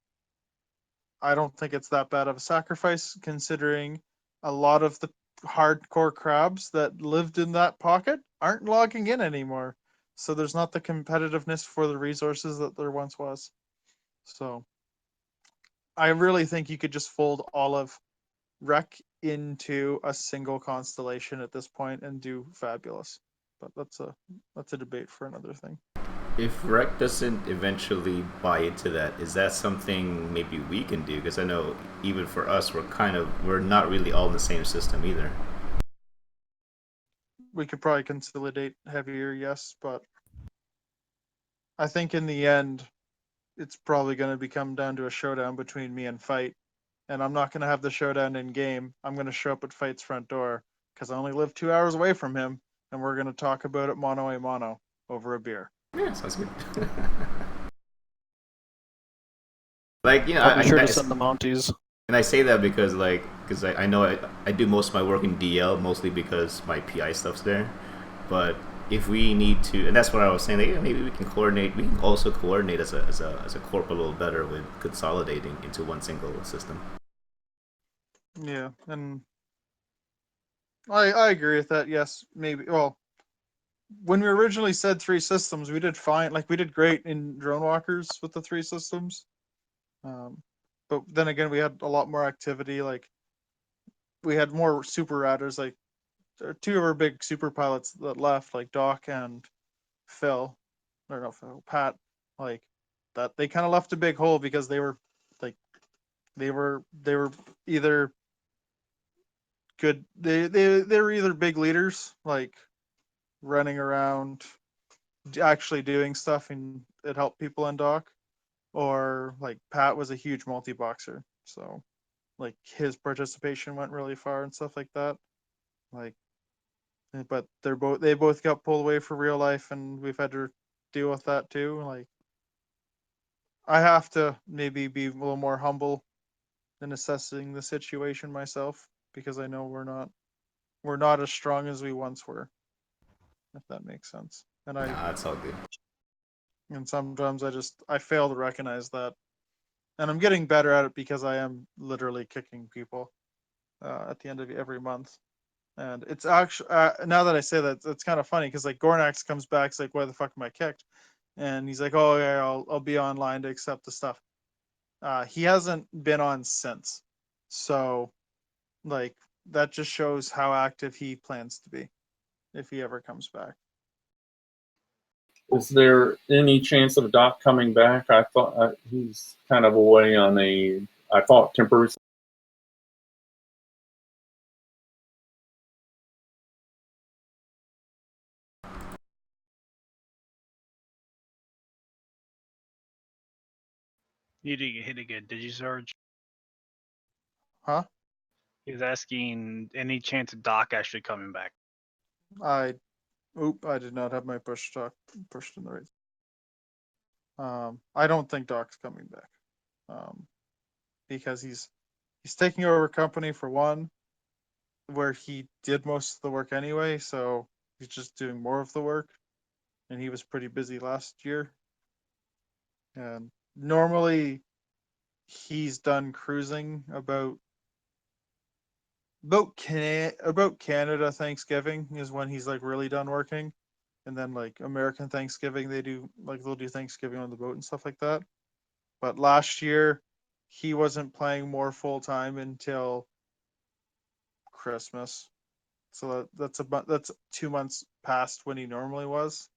I don't think it's that bad of a sacrifice considering a lot of the hardcore crabs that lived in that pocket aren't logging in anymore. So there's not the competitiveness for the resources that there once was. So I really think you could just fold all of Rec into a single constellation at this point and do fabulous. But that's a debate for another thing. If Rec doesn't eventually buy into that, is that something maybe we can do? Because I know even for us, we're not really all in the same system either. We could probably consolidate heavier, yes, but I think in the end, it's probably going to become down to a showdown between me and Fight. And I'm not going to have the showdown in game. I'm going to show up at Fight's front door because I only live 2 hours away from him, and we're going to talk about it mano a mano over a beer. Yeah, sounds good. Like, you know, I'll be sure to send the Mounties. and I say that because I know I do most of my work in DL mostly because my PI stuff's there. But if we need to, and that's what I was saying, like, yeah, maybe we can coordinate. We can also coordinate as a corp a little better with consolidating into one single system. Yeah, and I agree with that. Yes, maybe. Well, when we originally said 3 systems, we did fine. Like we did great in drone walkers with the 3 systems. But then again, we had a lot more activity. Like we had more super radders. Like 2 of our big super pilots that left, like Doc and Phil, or no Phil, Pat. Like that, they kind of left a big hole because like they were either good. They were either big leaders, like running around, actually doing stuff, and it helped people on Doc, or like Pat was a huge multi-boxer, so like his participation went really far and stuff like that. Like, but they both got pulled away for real life, and we've had to deal with that too. Like, I have to maybe be a little more humble in assessing the situation myself because I know we're not as strong as we once were, if that makes sense. And Nah, it's all good. sometimes I fail to recognize that, and I'm getting better at it because I am literally kicking people at the end of every month. And it's actually now that I say that, it's kind of funny because like Gornax comes back, it's like, why the fuck am I kicked? And he's like, oh yeah, I'll be online to accept the stuff. He hasn't been on since, so like that just shows how active he plans to be if he ever comes back. Is there any chance of Doc coming back? I thought he's kind of away on I thought temporary. You did get hit again, did you, Sarge? Huh? He was asking any chance of Doc actually coming back. I Oop, I did not have my push talk pushed in the right. I don't think Doc's coming back. Because he's taking over a company for one, where he did most of the work anyway, so he's just doing more of the work, and he was pretty busy last year. And normally he's done cruising about Canada Thanksgiving is when he's like really done working, and then like American Thanksgiving they'll do Thanksgiving on the boat and stuff like that. But last year he wasn't playing more full time until Christmas. So that's 2 months past when he normally was.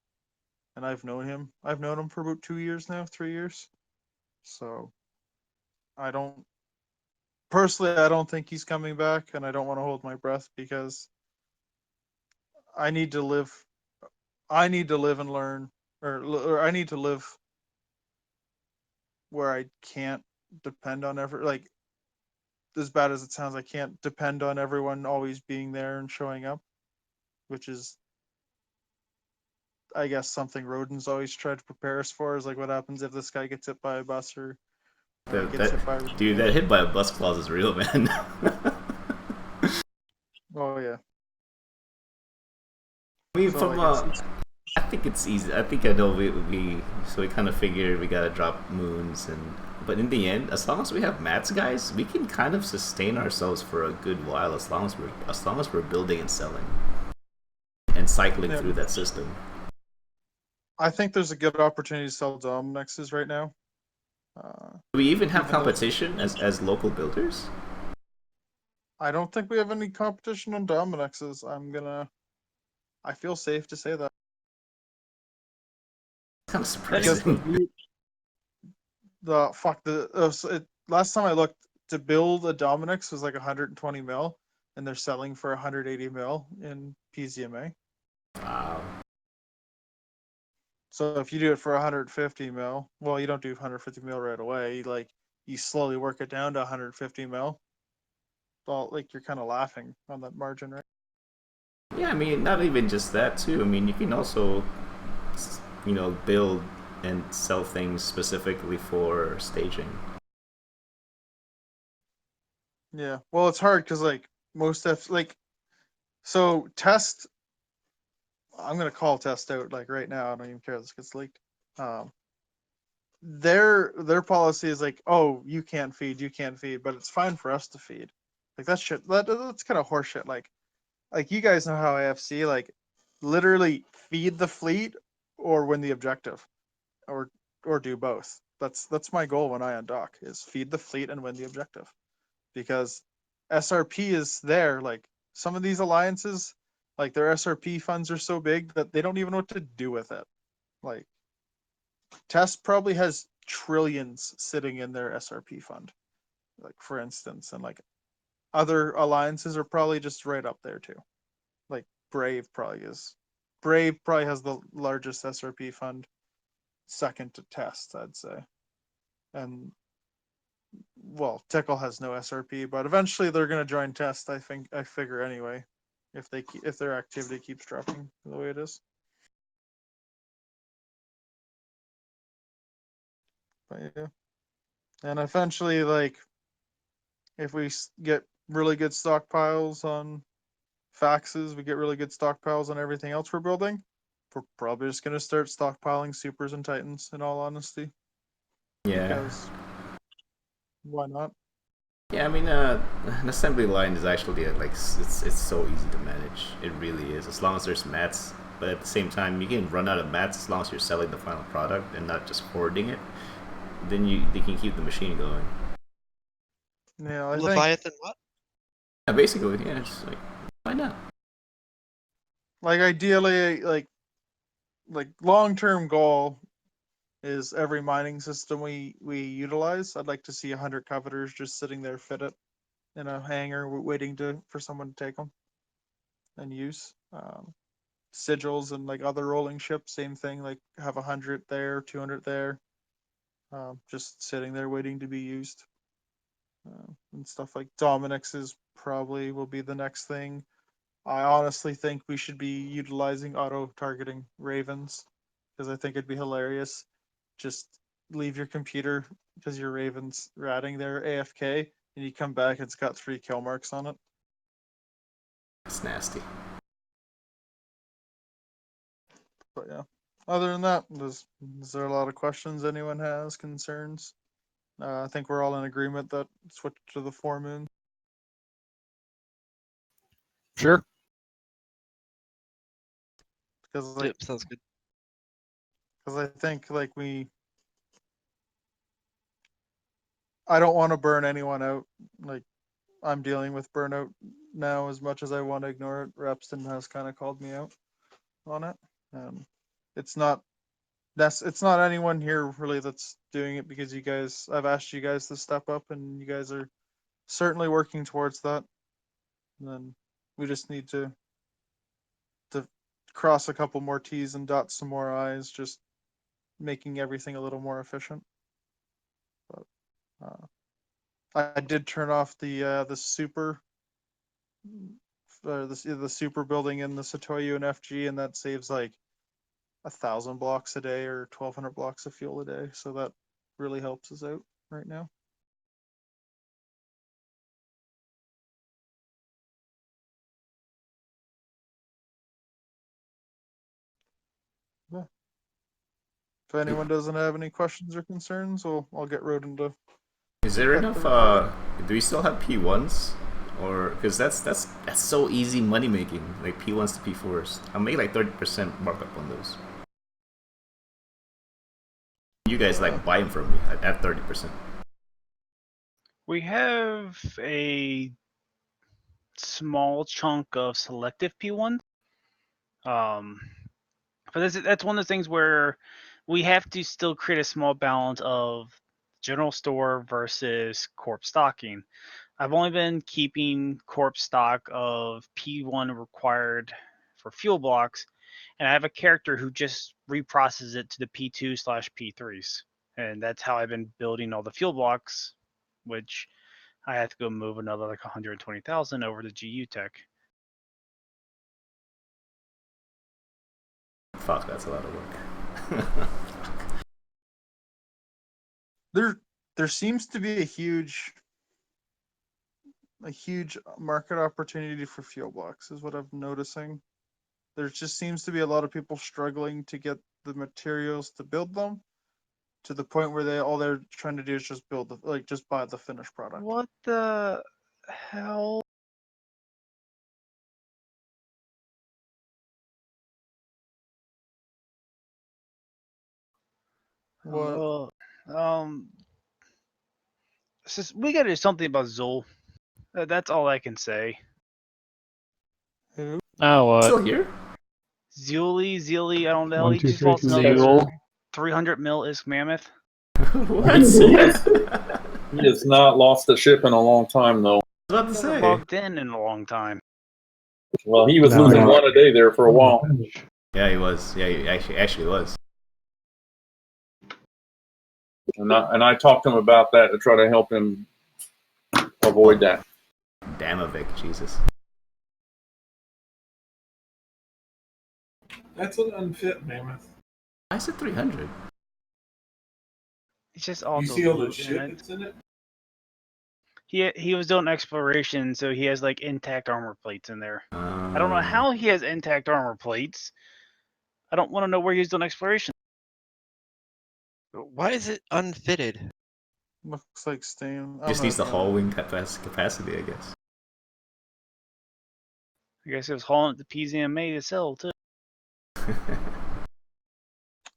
And I've known him. I've known him for about 2 years now, 3 years. So I don't personally I don't think he's coming back, and I don't want to hold my breath because I need to live and learn, or I need to live where I can't depend on like, as bad as it sounds, I can't depend on everyone always being there and showing up, which is, I guess, something Rodin's always tried to prepare us for, is like what happens if this guy gets hit by a bus or gets hit by. Dude, that hit by a bus clause is real, man. Oh yeah. I mean, So from like I think it's easy. I think I know we so we kind of figured we gotta drop moons, and but in the end, as long as we have mats, guys, we can kind of sustain ourselves for a good while as long as we're building and selling and cycling Yeah. through that system. I think there's a good opportunity to sell Dominexes right now. Do we even have Even though- competition as local builders? I don't think we have any competition on Dominexes. I feel safe to say that. Kind of Because surprising. last time I looked, to build a Dominex was like 120 mil, and they're selling for 180 mil in PZMA. Wow. So if you do it for 150 mil, well, you don't do 150 mil right away. You slowly work it down to 150 mil. Well, like, you're kind of laughing on that margin, right? Yeah, I mean, not even just that too. I mean, you can also, build and sell things specifically for staging. Yeah. Well, it's hard because like most F so test. I'm gonna call test out like right now. I don't even care if this gets leaked. Um, their policy is like, oh, you can't feed, but it's fine for us to feed. Like that shit. That's kind of horseshit. Like you guys know how AFC literally feed the fleet or win the objective, or do both. That's my goal when I undock, is feed the fleet and win the objective, because SRP is there. Like some of these alliances, like their SRP funds are so big that they don't even know what to do with it. Like Test probably has trillions sitting in their SRP fund, like for instance, and like other alliances are probably just right up there too. Like Brave probably is. Brave probably has the largest SRP fund, second to Test, I'd say. And well, Tickle has no SRP, but eventually they're gonna join Test. I figure anyway, if their activity keeps dropping the way it is. But yeah, and eventually, like, if we get really good stockpiles on faxes, we get really good stockpiles on everything else we're building, we're probably just gonna start stockpiling supers and titans. In all honesty, Yeah. because why not? Yeah, I mean, an assembly line is actually it's so easy to manage. It really is, as long as there's mats. But at the same time, you can run out of mats as long as you're selling the final product and not just hoarding it. Then they can keep the machine going. Yeah, I think Leviathan what? Yeah, basically, yeah. It's like, why not? like ideally, like long-term goal is every mining system we utilize. I'd like to see 100 coveters just sitting there fitted in a hangar waiting for someone to take them and use. Sigils and like other rolling ships, same thing. Like have 100 there, 200 there, just sitting there waiting to be used, and stuff like Dominic's is probably will be the next thing. I honestly think we should be utilizing auto targeting ravens because I think it'd be hilarious. Just leave your computer because your raven's ratting there AFK, and you come back, it's got 3 kill marks on it. It's nasty. But yeah, other than that, is there a lot of questions anyone has, concerns? I think we're all in agreement that switch to the 4 moon. Sure. Because like, Yep, sounds good. because I think like I don't want to burn anyone out. Like, I'm dealing with burnout now as much as I want to ignore it. Repston has kind of called me out on it. It's not it's not anyone here really that's doing it because you guys, I've asked you guys to step up and you guys are certainly working towards that. And then we just need to cross a couple more T's and dot some more I's, just making everything a little more efficient. But I did turn off the super the super building in the Satoyu and FG, and that saves like 1,000 blocks a day or 1,200 blocks of fuel a day. So that really helps us out right now. Yeah. If anyone doesn't have any questions or concerns, I'll get Roden to. Is there Cut enough? the Do we still have P1s, or because that's so easy money making, like P1s to P4s. I'll make like 30% markup on those. You guys like buy them from me at 30%. We have a small chunk of selective P1. But that's one of the things where we have to still create a small balance of general store versus Corp stocking. I've only been keeping Corp stock of P1 required for fuel blocks, and I have a character who just reprocesses it to the P2/P3s, and that's how I've been building all the fuel blocks, which I have to go move another like 120,000 over to GU Tech. Fuck, that's a lot of work. there seems to be a huge market opportunity for fuel blocks is what I'm noticing. There just seems to be a lot of people struggling to get the materials to build them, to the point where they're trying to do is just build just buy the finished product. What the hell? What? We gotta do something about Zul. That's all I can say. Who? Oh, what? Still here? Zili, I don't know. 1, He 2, just 3 lost from another Zul. 300 mil Isk Mammoth. What? He has not lost a ship in a long time, though. I was about He to hasn't say. logged in a long time. Well, he was No, losing no. one a day there for a while. Yeah, he was. Yeah, he actually was. And I talked to him about that to try to help him avoid that. Damovic, Jesus. That's an unfit mammoth. I said 300. It's just all You the see all the loot shit in it. that's in it? He was doing exploration, so he has like intact armor plates in there. I don't know how he has intact armor plates. I don't want to know where he's doing exploration. Why is it unfitted? Looks like Stain. Just needs the hauling capacity, I guess. I guess it was hauling it to PZMA to sell too.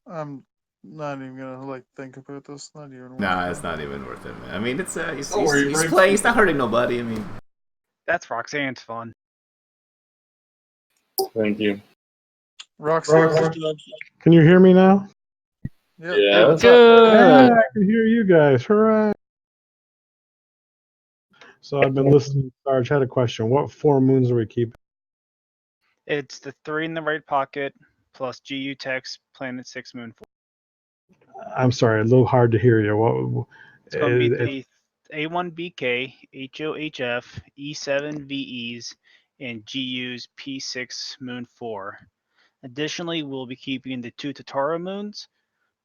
I'm not even gonna think about this. Not even. Nah, it's not even worth it, man. I mean, it's he's Don't worry, he's Briggs. playing. He's not hurting nobody. I mean, That's Roxanne's fun. Thank you. Roxanne. Can you hear me now? Yep. Yeah. What's up? Good. Yeah, I can hear you guys. Hooray! So I've been listening. Sarge had a question. What 4 moons are we keeping? It's the 3 in the right pocket plus GU Tech's Planet 6 Moon 4. I'm sorry, a little hard to hear you. What? It's going to be the A1BK, HOHF, E7 VEs, and GU's P6 Moon 4. Additionally, we'll be keeping the 2 Tatara moons,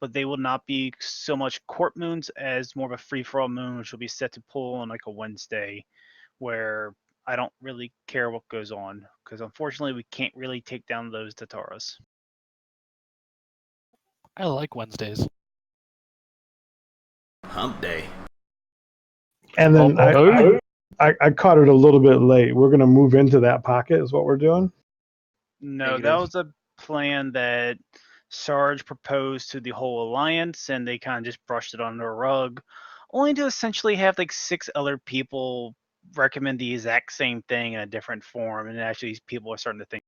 but they will not be so much Corp moons as more of a free-for-all moon, which will be set to pull on like a Wednesday, where I don't really care what goes on, because unfortunately we can't really take down those Tataras. I like Wednesdays. Hump day. And then Oh. I caught it a little bit late. We're gonna move into that pocket, is what we're doing. No, that Negative. was a plan that Sarge proposed to the whole alliance, and they kind of just brushed it under the rug, only to essentially have like 6 other people recommend the exact same thing in a different form, and actually these people are starting to think.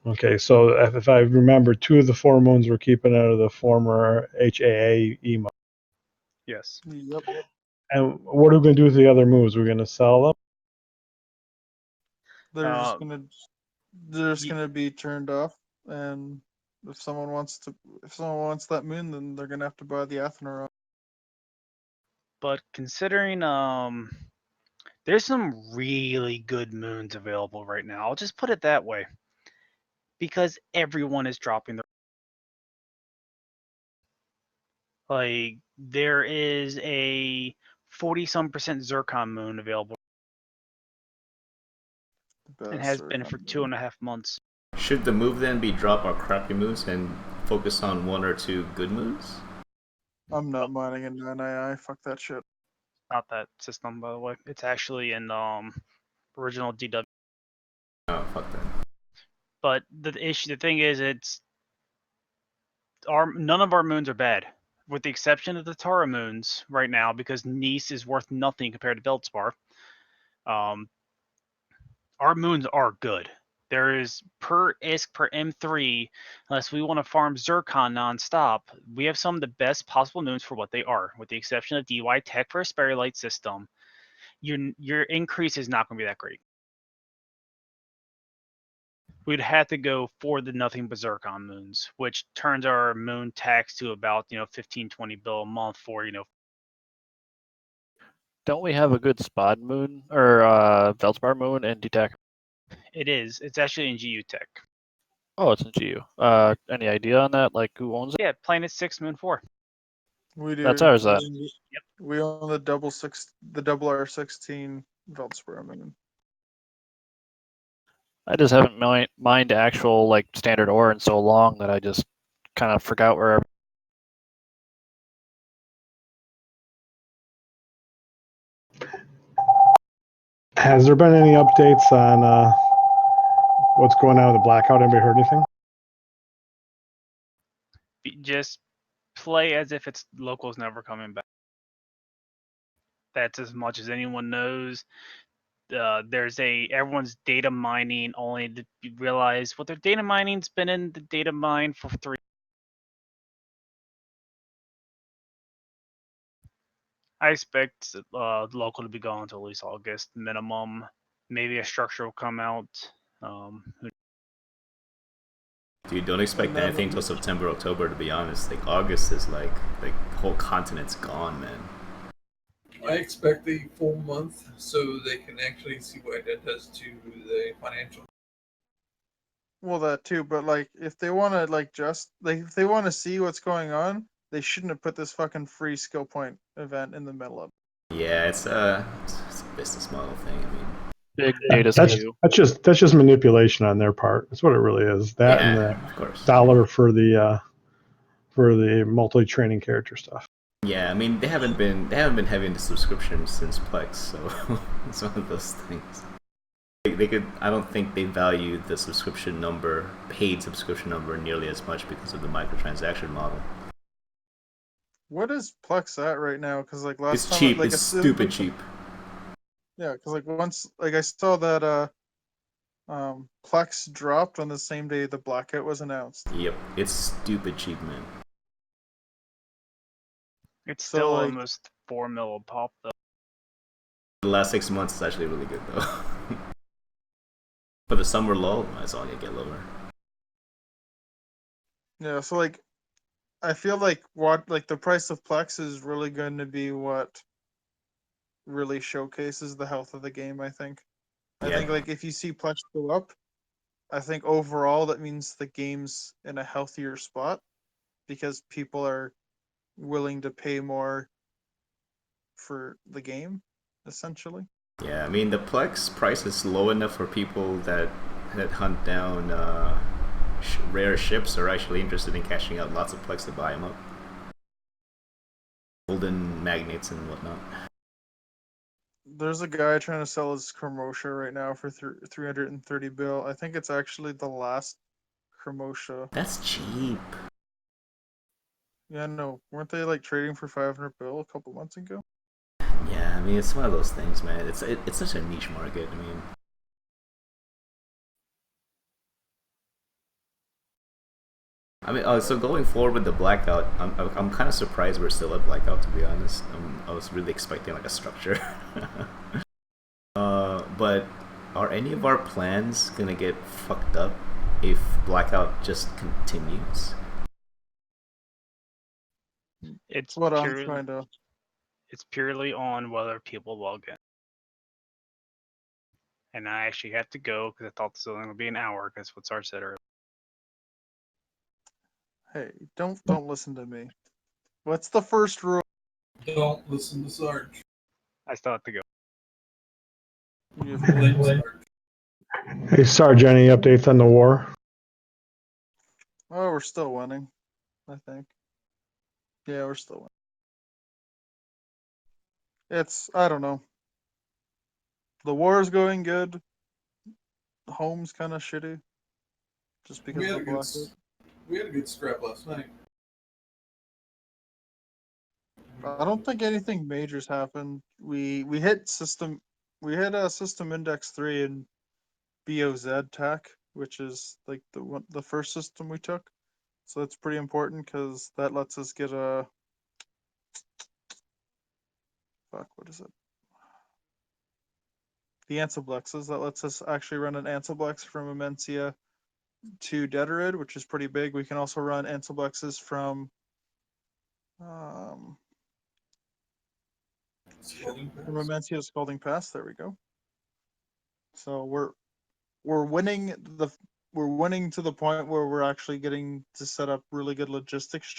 Okay, so if I remember, 2 of the 4 moons we're keeping out of the former HAA emo. Yes. Yep. And what are we gonna do with the other moons? We're gonna sell them. They're just Um, gonna be turned off, and if someone wants that moon, then they're gonna have to buy the Athenor. But considering there's some really good moons available right now. I'll just put it that way. Because everyone is dropping their like there is a 40-some% zircon moon available and has been for 2.5 months. Should the move then be drop our crappy moons and focus on 1 or 2 good moons? I'm not mining in 9II. Fuck that shit. Not that system, by the way. It's actually in original DW. Oh, fuck that. But the thing is, none of our moons are bad, with the exception of the Tara moons right now, because Nice is worth nothing compared to Feldspar. Our moons are good. There is per ISK per M3, unless we want to farm Zircon nonstop, we have some of the best possible moons for what they are, with the exception of DY Tech for a Sperry Light system. Your increase is not going to be that great. We'd have to go for the nothing but Zircon moons, which turns our moon tax to about 15-20 bill a month for Don't we have a good spot moon or Feldspar moon and detect? It is. It's actually in GU Tech. Oh, it's in GU. Any idea on that? Like who owns it? Yeah, Planet 6, Moon 4. We do. That's ours. Yep. We own the double R16 Veldspar moon. I just haven't mined actual like standard ore in so long that I just kind of forgot where. Has there been any updates on what's going on with the blackout? Anybody heard anything? Just play as if it's locals never coming back. That's as much as anyone knows. There's everyone's data mining only to realize their data mining's been in the data mine for 3. I expect local to be gone until at least August minimum. Maybe a structure will come out. Dude, don't expect anything till September, October, to be honest. Like, August is like the whole continent's gone, man. I expect a full month so they can actually see what that does to the financial. Well, that too, but like, if they want to if they want to see what's going on, they shouldn't have put this fucking free skill point event in the middle of it. Yeah, it's a business model thing. I mean, Big data That's skew. that's just manipulation on their part. That's what it really is. That and the of course. dollar for the multi-training character stuff. Yeah, I mean they haven't been heavy into subscriptions since Plex, so it's one of those things. They could. I don't think they value the subscription number, paid subscription number, nearly as much because of the microtransaction model. What is Plex at right now? Because like last It's time, cheap. like It's stupid cheap. Yeah, because like once, like I saw that Plex dropped on the same day the blackout was announced. Yep, it's stupid cheap, man. It's So, still like- almost 4 mil a pop though. The last 6 months is actually really good though. For the summer lull, it's all gonna get lower. Yeah, so like I feel like the price of Plex is really going to be what really showcases the health of the game, I think. I Yeah. think like if you see Plex go up, I think overall that means the game's in a healthier spot because people are willing to pay more for the game, essentially. Yeah, I mean the Plex price is low enough for people that hunt down rare ships are actually interested in cashing out lots of Plex to buy them up. Golden magnets and whatnot. There's a guy trying to sell his Cremosha right now for 330 bill. I think it's actually the last Cremosha. That's cheap. Yeah, no, weren't they like trading for 500 bill a couple months ago? Yeah, I mean it's one of those things, man. It's such a niche market. So going forward with the blackout, I'm kind of surprised we're still at blackout. To be honest, I was really expecting like a structure. But are any of our plans gonna get fucked up if blackout just continues? It's What I'm purely trying to. it's purely on whether people log in. And I actually have to go because I thought this was only going to be an hour because what Sarge said earlier. Hey, don't listen to me. What's the first rule? Don't listen to Sarge. I still have to go. You have Blame to- Sarge. Hey, Sarge, any updates on the war? Oh, we're still winning, I think. Yeah, we're still winning. I don't know. The war is going good. The home's kind of shitty. Just because of the blackout. We had a good scrap last night. I don't think anything major's happened. We hit a system index 3 in BOZ TAC, which is like the first system we took. So that's pretty important because that lets us get a what is it? The Ansiblexes. That lets us actually run an Ansiblex from Amencia to Detorid, which is pretty big. We can also run Ansiblexes from Amencia to Scalding Pass. There we go. So we're winning to the point where we're actually getting to set up really good logistics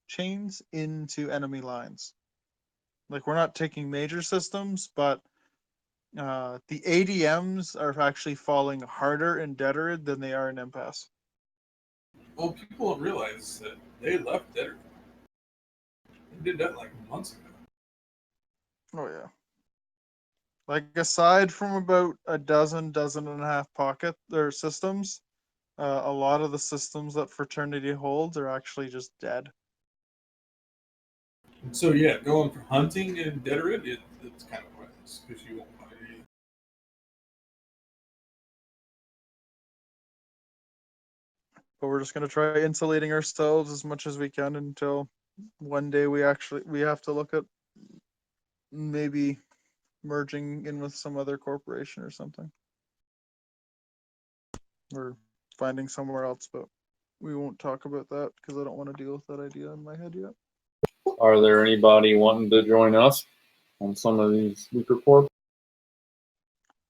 chains into enemy lines. Like we're not taking major systems, but the ADMs are actually falling harder in Detorid than they are in Impasse. Well, people don't realize that they left Detter. They did that like months ago. Oh yeah. Like aside from about a dozen and a half pocket or systems, a lot of the systems that Fraternity holds are actually just dead. And so yeah, going for hunting in Deterid, it's kind of pointless because you won't find any. But we're just gonna try insulating ourselves as much as we can until one day we have to look at maybe merging in with some other corporation or something. Or finding somewhere else, but we won't talk about that because I don't want to deal with that idea in my head yet. Are there anybody wanting to join us on some of these weaker corp?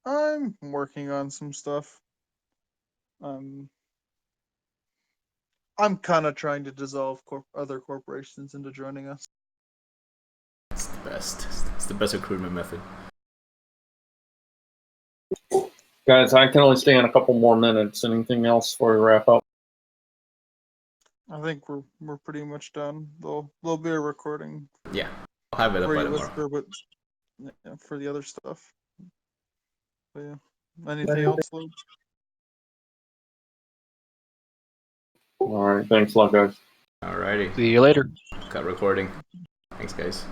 I'm working on some stuff. I'm kind of trying to dissolve other corporations into joining us. It's the best. It's the best recruitment method. Guys, I can only stay in a couple more minutes. Anything else before we wrap up? I think we're pretty much done. There'll be a recording. Yeah, I'll have it up by tomorrow. For the other stuff. But yeah. Anything else, Luke? All right. Thanks a lot, guys. Alrighty. See you later. Cut recording. Thanks, guys.